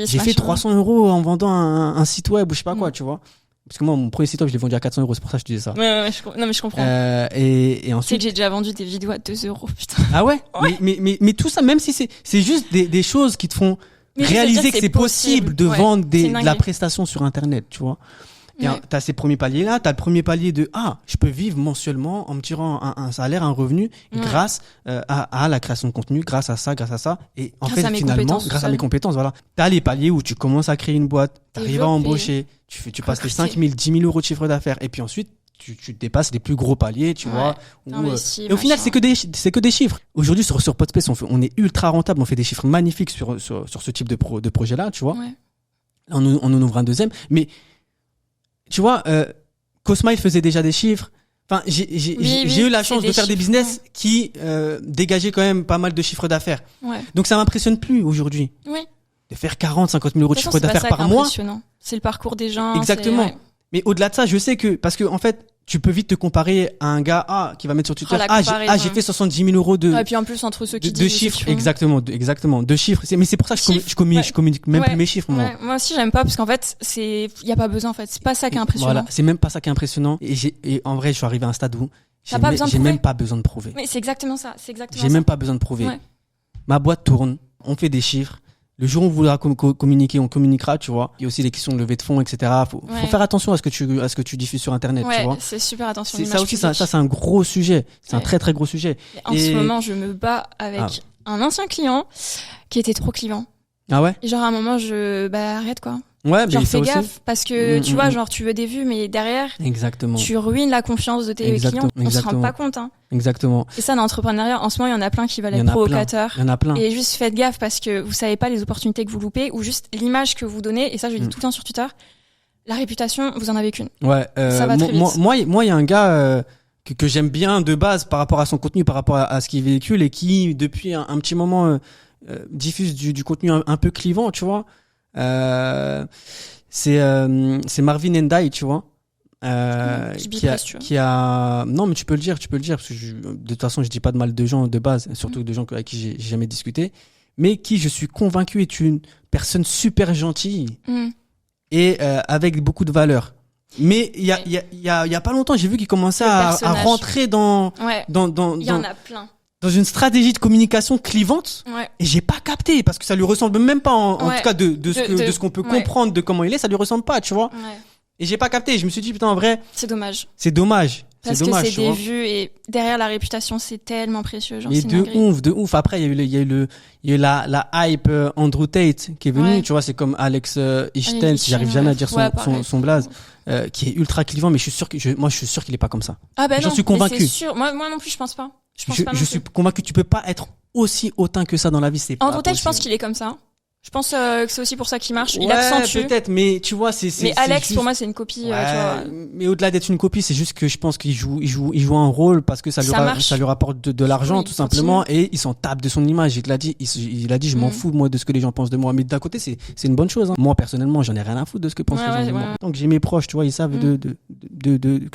J'ai fait 300 € en vendant un site web ou je sais pas quoi, tu vois. Parce que moi, mon premier site web, je l'ai vendu à 400 €. C'est pour ça que je te disais ça. Ouais, non, mais je comprends. Et ensuite. Tu sais que j'ai déjà vendu des vidéos à 2 €, putain. Ah ouais? Mais tout ça, même si c'est juste des choses qui te font réaliser que c'est possible de vendre de la prestation sur Internet, tu vois. Et t'as ces premiers paliers là, t'as le premier palier de je peux vivre mensuellement en me tirant un salaire, un revenu grâce à la création de contenu, grâce à ça, et en fait finalement grâce à mes compétences, voilà. T'as les paliers où tu commences à créer une boîte, t'arrives à embaucher, tu passes les 5 000, 10 000 € de chiffre d'affaires, et puis ensuite tu dépasses les plus gros paliers, tu vois. Et au final, c'est que des chiffres. Aujourd'hui, sur Podspace, on est ultra rentable, on fait des chiffres magnifiques sur ce type de projet-là, tu vois. Ouais. On en ouvre un deuxième. Mais, tu vois, Cosma, il faisait déjà des chiffres. Enfin, j'ai eu la chance de faire des business qui dégageaient quand même pas mal de chiffres d'affaires. Ouais. Donc, ça m'impressionne plus aujourd'hui. Oui. De faire 40, 50 000 € de chiffre d'affaires par mois. C'est le parcours des gens. Exactement. Mais au-delà de ça, je sais parce que en fait, tu peux vite te comparer à un gars qui va mettre sur Twitter j'ai fait 70 000 € de et puis en plus entre ceux qui de chiffres exactement de chiffres, mais c'est pour ça que je communique même plus mes chiffres moi. Moi aussi j'aime pas parce qu'en fait il y a pas besoin, en fait c'est pas ça qui est impressionnant. Voilà, c'est même pas ça qui est impressionnant, et en vrai je suis arrivé à un stade où j'ai même pas besoin de prouver. Mais c'est exactement ça, j'ai même pas besoin de prouver. Ma boîte tourne, on fait des chiffres. Le jour où on voudra communiquer, on communiquera, tu vois. Il y a aussi les questions de levée de fonds, etc. Faut faire attention à ce que tu diffuses sur Internet, tu vois. C'est super attention. C'est ça aussi, ça c'est un gros sujet. C'est un très très gros sujet. En ce moment, je me bats avec un ancien client qui était trop clivant. Ah ouais? Et genre à un moment, arrête quoi. Ouais, mais genre fais gaffe parce que tu vois, genre tu veux des vues, mais derrière, tu ruines la confiance de tes clients. On se rend pas compte, hein. Exactement. Et ça, dans l'entrepreneuriat, en ce moment, il y en a plein qui veulent être provocateurs. Il y en a plein. Et juste faites gaffe parce que vous savez pas les opportunités que vous loupez ou juste l'image que vous donnez. Et ça, je le dis tout le temps sur Twitter. La réputation, vous en avez qu'une. Ouais. Ça va très vite. Moi, il y a un gars que j'aime bien de base par rapport à son contenu, par rapport à ce qu'il véhicule, et qui depuis un petit moment diffuse du contenu un peu clivant, tu vois. C'est Marvin Endai, tu vois. Qui a non, mais tu peux le dire parce que de toute façon je dis pas de mal de gens de base, surtout de gens avec qui j'ai jamais discuté, mais qui je suis convaincu est une personne super gentille et avec beaucoup de valeurs. Mais il y a pas longtemps, j'ai vu qu'il commençait à rentrer dans il y en a plein. Dans une stratégie de communication clivante, et j'ai pas capté parce que ça lui ressemble même pas en tout cas de ce qu'on peut comprendre de comment il est, ça lui ressemble pas, tu vois. Et j'ai pas capté, je me suis dit putain en vrai, c'est dommage. Parce que c'est des vues, et derrière la réputation, c'est tellement précieux, genre. Mais de ouf. Après il y a eu la hype Andrew Tate qui est venu, tu vois, c'est comme Alex Ishten, si j'arrive jamais à dire son blaze, qui est ultra clivant, mais je suis sûr qu'il est pas comme ça. Ah ben non, j'en suis convaincu. C'est sûr. Moi non plus, je pense pas. Je suis convaincu, tu peux pas être aussi hautain que ça dans la vie, c'est pas possible. Andrew Tate, je pense qu'il est comme ça. Je pense que c'est aussi pour ça qu'il marche. Il accentue. Peut-être, mais tu vois, mais Alex, juste... pour moi, c'est une copie. Tu vois. Mais au-delà d'être une copie, c'est juste que je pense qu'il joue un rôle parce que ça lui rapporte de l'argent, tout simplement, et il s'en tape de son image. Il a dit, je m'en fous, moi, de ce que les gens pensent de moi. Mais d'un côté, c'est une bonne chose, hein. Moi, personnellement, j'en ai rien à foutre de ce que pensent les gens de moi. Donc, j'ai mes proches, tu vois, ils savent de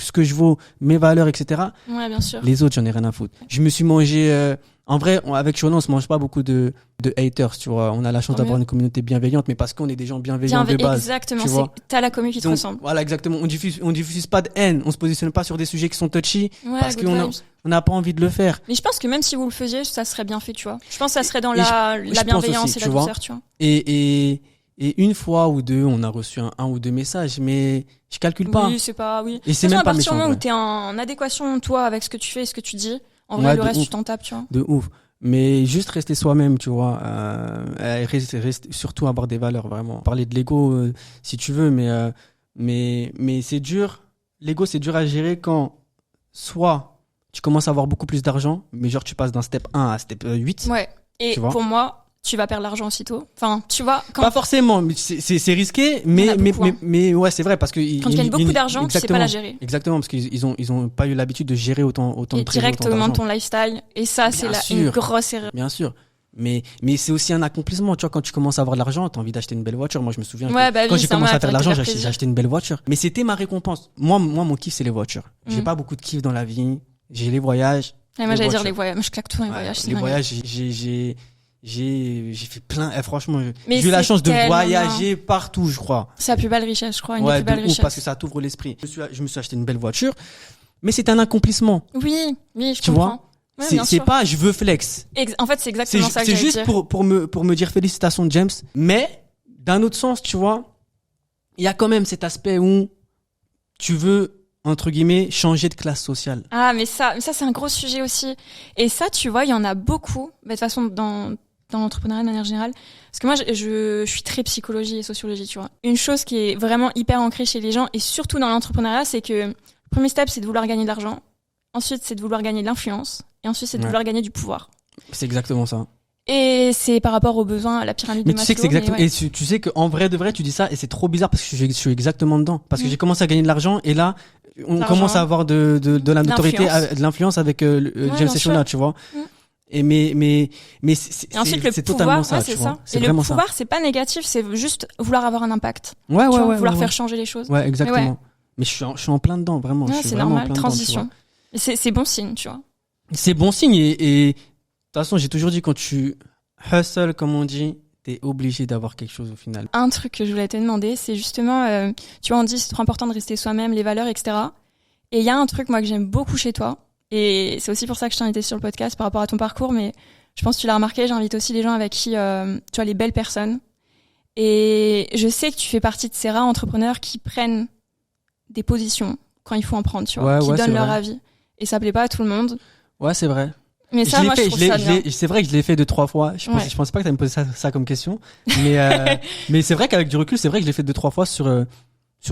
ce que je vaux, mes valeurs, etc. Ouais, bien sûr. Les autres, j'en ai rien à foutre. Je me suis mangé, en vrai, avec Shonan, on se mange pas beaucoup de haters, tu vois. On a la chance d'avoir une communauté bienveillante, mais parce qu'on est des gens bienveillants de base. Exactement, t'as la communauté qui te ressemble. Voilà, exactement. On diffuse pas de haine. On se positionne pas sur des sujets qui sont touchy, parce qu'on n'a pas envie de le faire. Mais je pense que même si vous le faisiez, ça serait bien fait, tu vois. Je pense que ça serait dans la bienveillance et la douceur, tu vois. Et Et une fois ou deux, on a reçu un ou deux messages, mais je calcule pas. Oui, c'est pas, oui. Et c'est même pas méchant. À partir du moment où t'es en adéquation, toi, avec ce que tu fais et ce que tu dis, en vrai, le reste, tu t'en tapes, tu vois. De ouf. Mais juste rester soi-même, tu vois. Surtout avoir des valeurs, vraiment. Parler de l'ego, si tu veux, mais c'est dur. L'ego, c'est dur à gérer quand, soit, tu commences à avoir beaucoup plus d'argent, mais genre, tu passes d'un step 1 à step 8. Ouais. Et pour moi, tu vas perdre l'argent aussitôt. Enfin, tu vois. Pas forcément, mais c'est risqué, mais ouais, c'est vrai, parce que. Quand tu gagnes beaucoup d'argent, tu sais pas la gérer. Exactement, parce qu'ils ont pas eu l'habitude de gérer autant de trésor. Et direct, augmente ton lifestyle. Et ça, c'est une grosse erreur. Bien sûr. Mais c'est aussi un accomplissement. Tu vois, quand tu commences à avoir de l'argent, t'as envie d'acheter une belle voiture. Moi, je me souviens. Quand j'ai commencé à faire de l'argent, j'ai acheté une belle voiture. Mais c'était ma récompense. Moi, mon kiff, c'est les voitures. J'ai pas beaucoup de kiff dans la vie. J'ai les voyages. Moi, j'allais dire les voyages. Je claque tout dans les voyages. Les voyages, j'ai fait plein. franchement, j'ai eu la chance de voyager partout, je crois. C'est la plus belle richesse, je crois. Une des plus belles richesses. Parce que ça t'ouvre l'esprit. Je me suis acheté une belle voiture. Mais c'est un accomplissement. Oui, je tu comprends. Ouais, c'est pas je veux flex. En fait, c'est exactement ça que c'est juste pour me dire félicitations, James. Mais d'un autre sens, tu vois, il y a quand même cet aspect où tu veux, entre guillemets, changer de classe sociale. Ah, mais ça c'est un gros sujet aussi. Et ça, tu vois, il y en a beaucoup. De toute façon, dans l'entrepreneuriat de manière générale. Parce que moi, je suis très psychologie et sociologie, tu vois. Une chose qui est vraiment hyper ancrée chez les gens, et surtout dans l'entrepreneuriat, c'est que le premier step, c'est de vouloir gagner de l'argent. Ensuite, c'est de vouloir gagner de l'influence. Et ensuite, c'est de vouloir gagner du pouvoir. C'est exactement ça. Et c'est par rapport aux besoins, à la pyramide de Maslow. Mais tu sais que c'est exactement, et tu sais qu'en vrai de vrai, tu dis ça, et c'est trop bizarre parce que je suis exactement dedans. Parce que j'ai commencé à gagner de l'argent, et là, on commence à avoir de la notoriété, de l'influence avec James et Shona, tu vois. Et mais c'est ensuite le totalement pouvoir, ça, c'est tu ça. vois. C'est et le vraiment pouvoir, c'est pas négatif, c'est juste vouloir avoir un impact. Vouloir faire changer les choses. Ouais, exactement. Mais je suis en plein dedans, vraiment. Ouais, c'est normal, transition. C'est bon signe, tu vois. C'est bon signe, et de toute façon, j'ai toujours dit, quand tu hustle, comme on dit, t'es obligé d'avoir quelque chose au final. Un truc que je voulais te demander, c'est justement, tu vois, on dit c'est trop important de rester soi-même, les valeurs, etc. Et il y a un truc, moi, que j'aime beaucoup chez toi, et c'est aussi pour ça que je t'ai invité sur le podcast par rapport à ton parcours, mais je pense que tu l'as remarqué, j'invite aussi les gens avec qui, tu vois, les belles personnes. Et je sais que tu fais partie de ces rares entrepreneurs qui prennent des positions quand il faut en prendre, tu vois, qui donnent leur avis. Et ça plaît pas à tout le monde. Ouais, c'est vrai. Mais ça, moi, je trouve ça bien. C'est vrai que je l'ai fait 2-3 fois. Je pensais pas que t'allais me poser ça comme question. Mais c'est vrai qu'avec du recul, c'est vrai que je l'ai fait 2-3 fois sur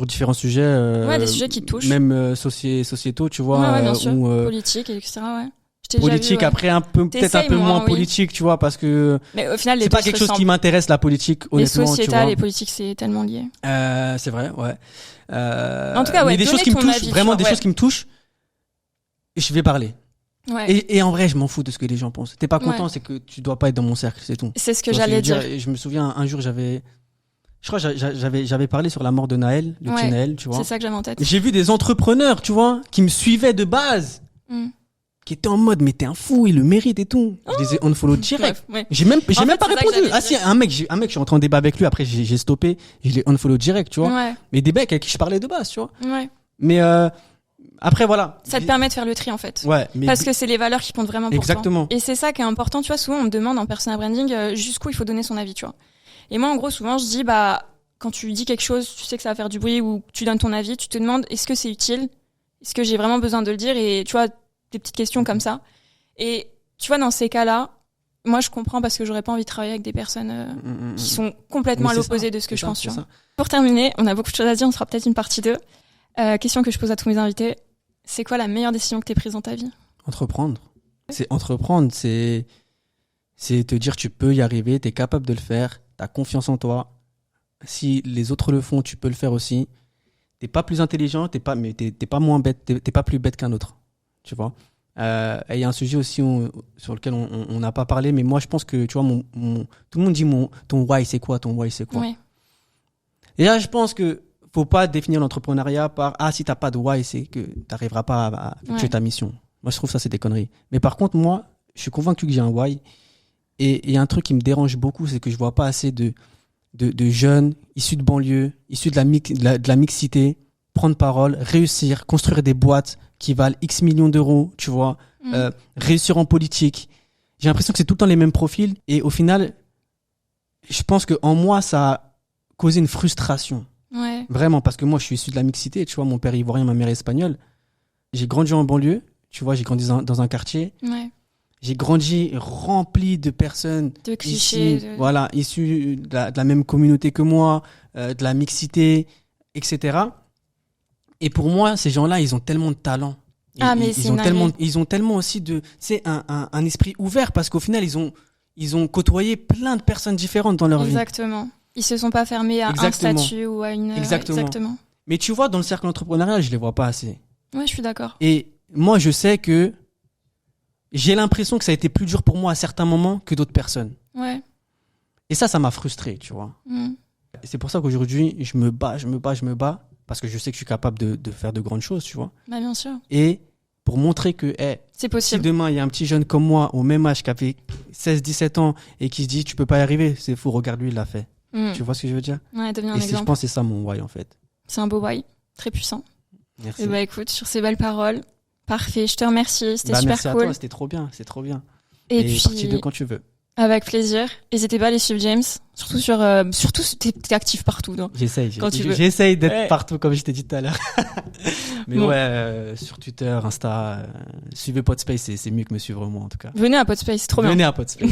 différents sujets. Des sujets qui te touchent. Même sociétaux, tu vois. Ouais, bien sûr. Politique, etc. Ouais. Politique, après peut-être un peu moins politique, tu vois, parce que mais au final, c'est pas quelque chose qui m'intéresse, la politique, honnêtement. Les sociétales et politiques, c'est tellement lié. C'est vrai, ouais. En tout cas, mais des choses qui me touchent, vraiment des choses qui me touchent, je vais parler. Ouais. Et en vrai, je m'en fous de ce que les gens pensent. T'es pas content, c'est que tu dois pas être dans mon cercle, c'est tout. C'est ce que j'allais dire. Je me souviens, un jour, j'avais parlé sur la mort de Naël, le petit Naël, tu vois. C'est ça que j'avais en tête. J'ai vu des entrepreneurs, tu vois, qui me suivaient de base. Qui étaient en mode, mais t'es un fou, il le mérite et tout. Je les ai unfollow direct. J'ai même pas répondu. Ah si, un mec, je suis rentré en débat avec lui, après j'ai stoppé, je l'ai unfollow direct, tu vois. Mais des mecs avec qui je parlais de base, tu vois. Mais après, voilà. Ça te permet de faire le tri, en fait. Ouais. Parce que c'est les valeurs qui comptent vraiment pour Exactement. toi. Et c'est ça qui est important, tu vois. Souvent, on me demande en personal branding jusqu'où il faut donner son avis, tu vois. Et moi, en gros, souvent, je dis, quand tu dis quelque chose, tu sais que ça va faire du bruit ou tu donnes ton avis, tu te demandes, est-ce que c'est utile? Est-ce que j'ai vraiment besoin de le dire? Et tu vois, des petites questions comme ça. Et tu vois, dans ces cas-là, moi, je comprends parce que j'aurais pas envie de travailler avec des personnes qui sont complètement à l'opposé de ce que je pense. Pour terminer, on a beaucoup de choses à dire, on fera peut-être une partie 2. Question que je pose à tous mes invités. C'est quoi la meilleure décision que tu aies prise dans ta vie? Entreprendre. C'est te dire tu peux y arriver, tu es capable de le faire, tu as confiance en toi. Si les autres le font, tu peux le faire aussi. T'es pas plus intelligent, t'es pas moins bête, t'es pas plus bête qu'un autre. Tu vois. Et il y a un sujet aussi sur lequel on n'a pas parlé, mais moi je pense que tu vois, tout le monde dit ton why c'est quoi, ton why c'est quoi. Oui. Et là je pense que faut pas définir l'entrepreneuriat par si t'as pas de why, c'est que t'arriveras pas à tuer ta mission. Moi je trouve ça c'est des conneries. Mais par contre moi je suis convaincu que j'ai un why, et il y a un truc qui me dérange beaucoup, c'est que je vois pas assez de jeunes issus de banlieue, issus de la mixité, prendre parole, réussir, construire des boîtes qui valent X millions d'euros, tu vois, réussir en politique. J'ai l'impression que c'est tout le temps les mêmes profils, et au final, je pense que en moi, ça causé une frustration. Ouais. Vraiment, parce que moi, je suis issu de la mixité. Tu vois, mon père est ivoirien, ma mère est espagnole. J'ai grandi en banlieue. Tu vois, j'ai grandi dans un quartier. Ouais. J'ai grandi rempli de personnes de clichés, voilà, issues de la même communauté que moi, de la mixité, etc. Et pour moi, ces gens-là, ils ont tellement de talent. Ils ont tellement aussi un esprit ouvert, parce qu'au final, ils ont côtoyé plein de personnes différentes dans leur vie. Exactement. Ils se sont pas fermés à un statut ou à une. Exactement. Mais tu vois, dans le cercle entrepreneurial, je les vois pas assez. Ouais, je suis d'accord. Et moi, je sais que j'ai l'impression que ça a été plus dur pour moi à certains moments que d'autres personnes. Ouais. Et ça m'a frustré, tu vois. Et c'est pour ça qu'aujourd'hui, je me bats, parce que je sais que je suis capable de faire de grandes choses, tu vois. Bah, bien sûr. Et pour montrer que, c'est possible. Si demain, il y a un petit jeune comme moi, au même âge, qui avait 16-17 ans, et qui se dit, tu peux pas y arriver, c'est fou, regarde lui, il l'a fait. Tu vois ce que je veux dire? Ouais, devenir un exemple. Je pense que c'est ça mon why, en fait. C'est un beau why, très puissant. Merci. Et bah écoute, sur ces belles paroles, parfait, je te remercie, c'était super merci cool. Merci à toi, c'était trop bien, c'est trop bien. Et puis, partie 2 quand tu veux. Avec plaisir. N'hésitez pas à aller suivre James, surtout t'es actif partout. Donc, J'essaye d'être partout, comme je t'ai dit tout à l'heure. Mais sur Twitter, Insta, suivez Podspace, c'est mieux que me suivre moi en tout cas. Venez à Podspace, c'est trop bien. Venez à Podspace.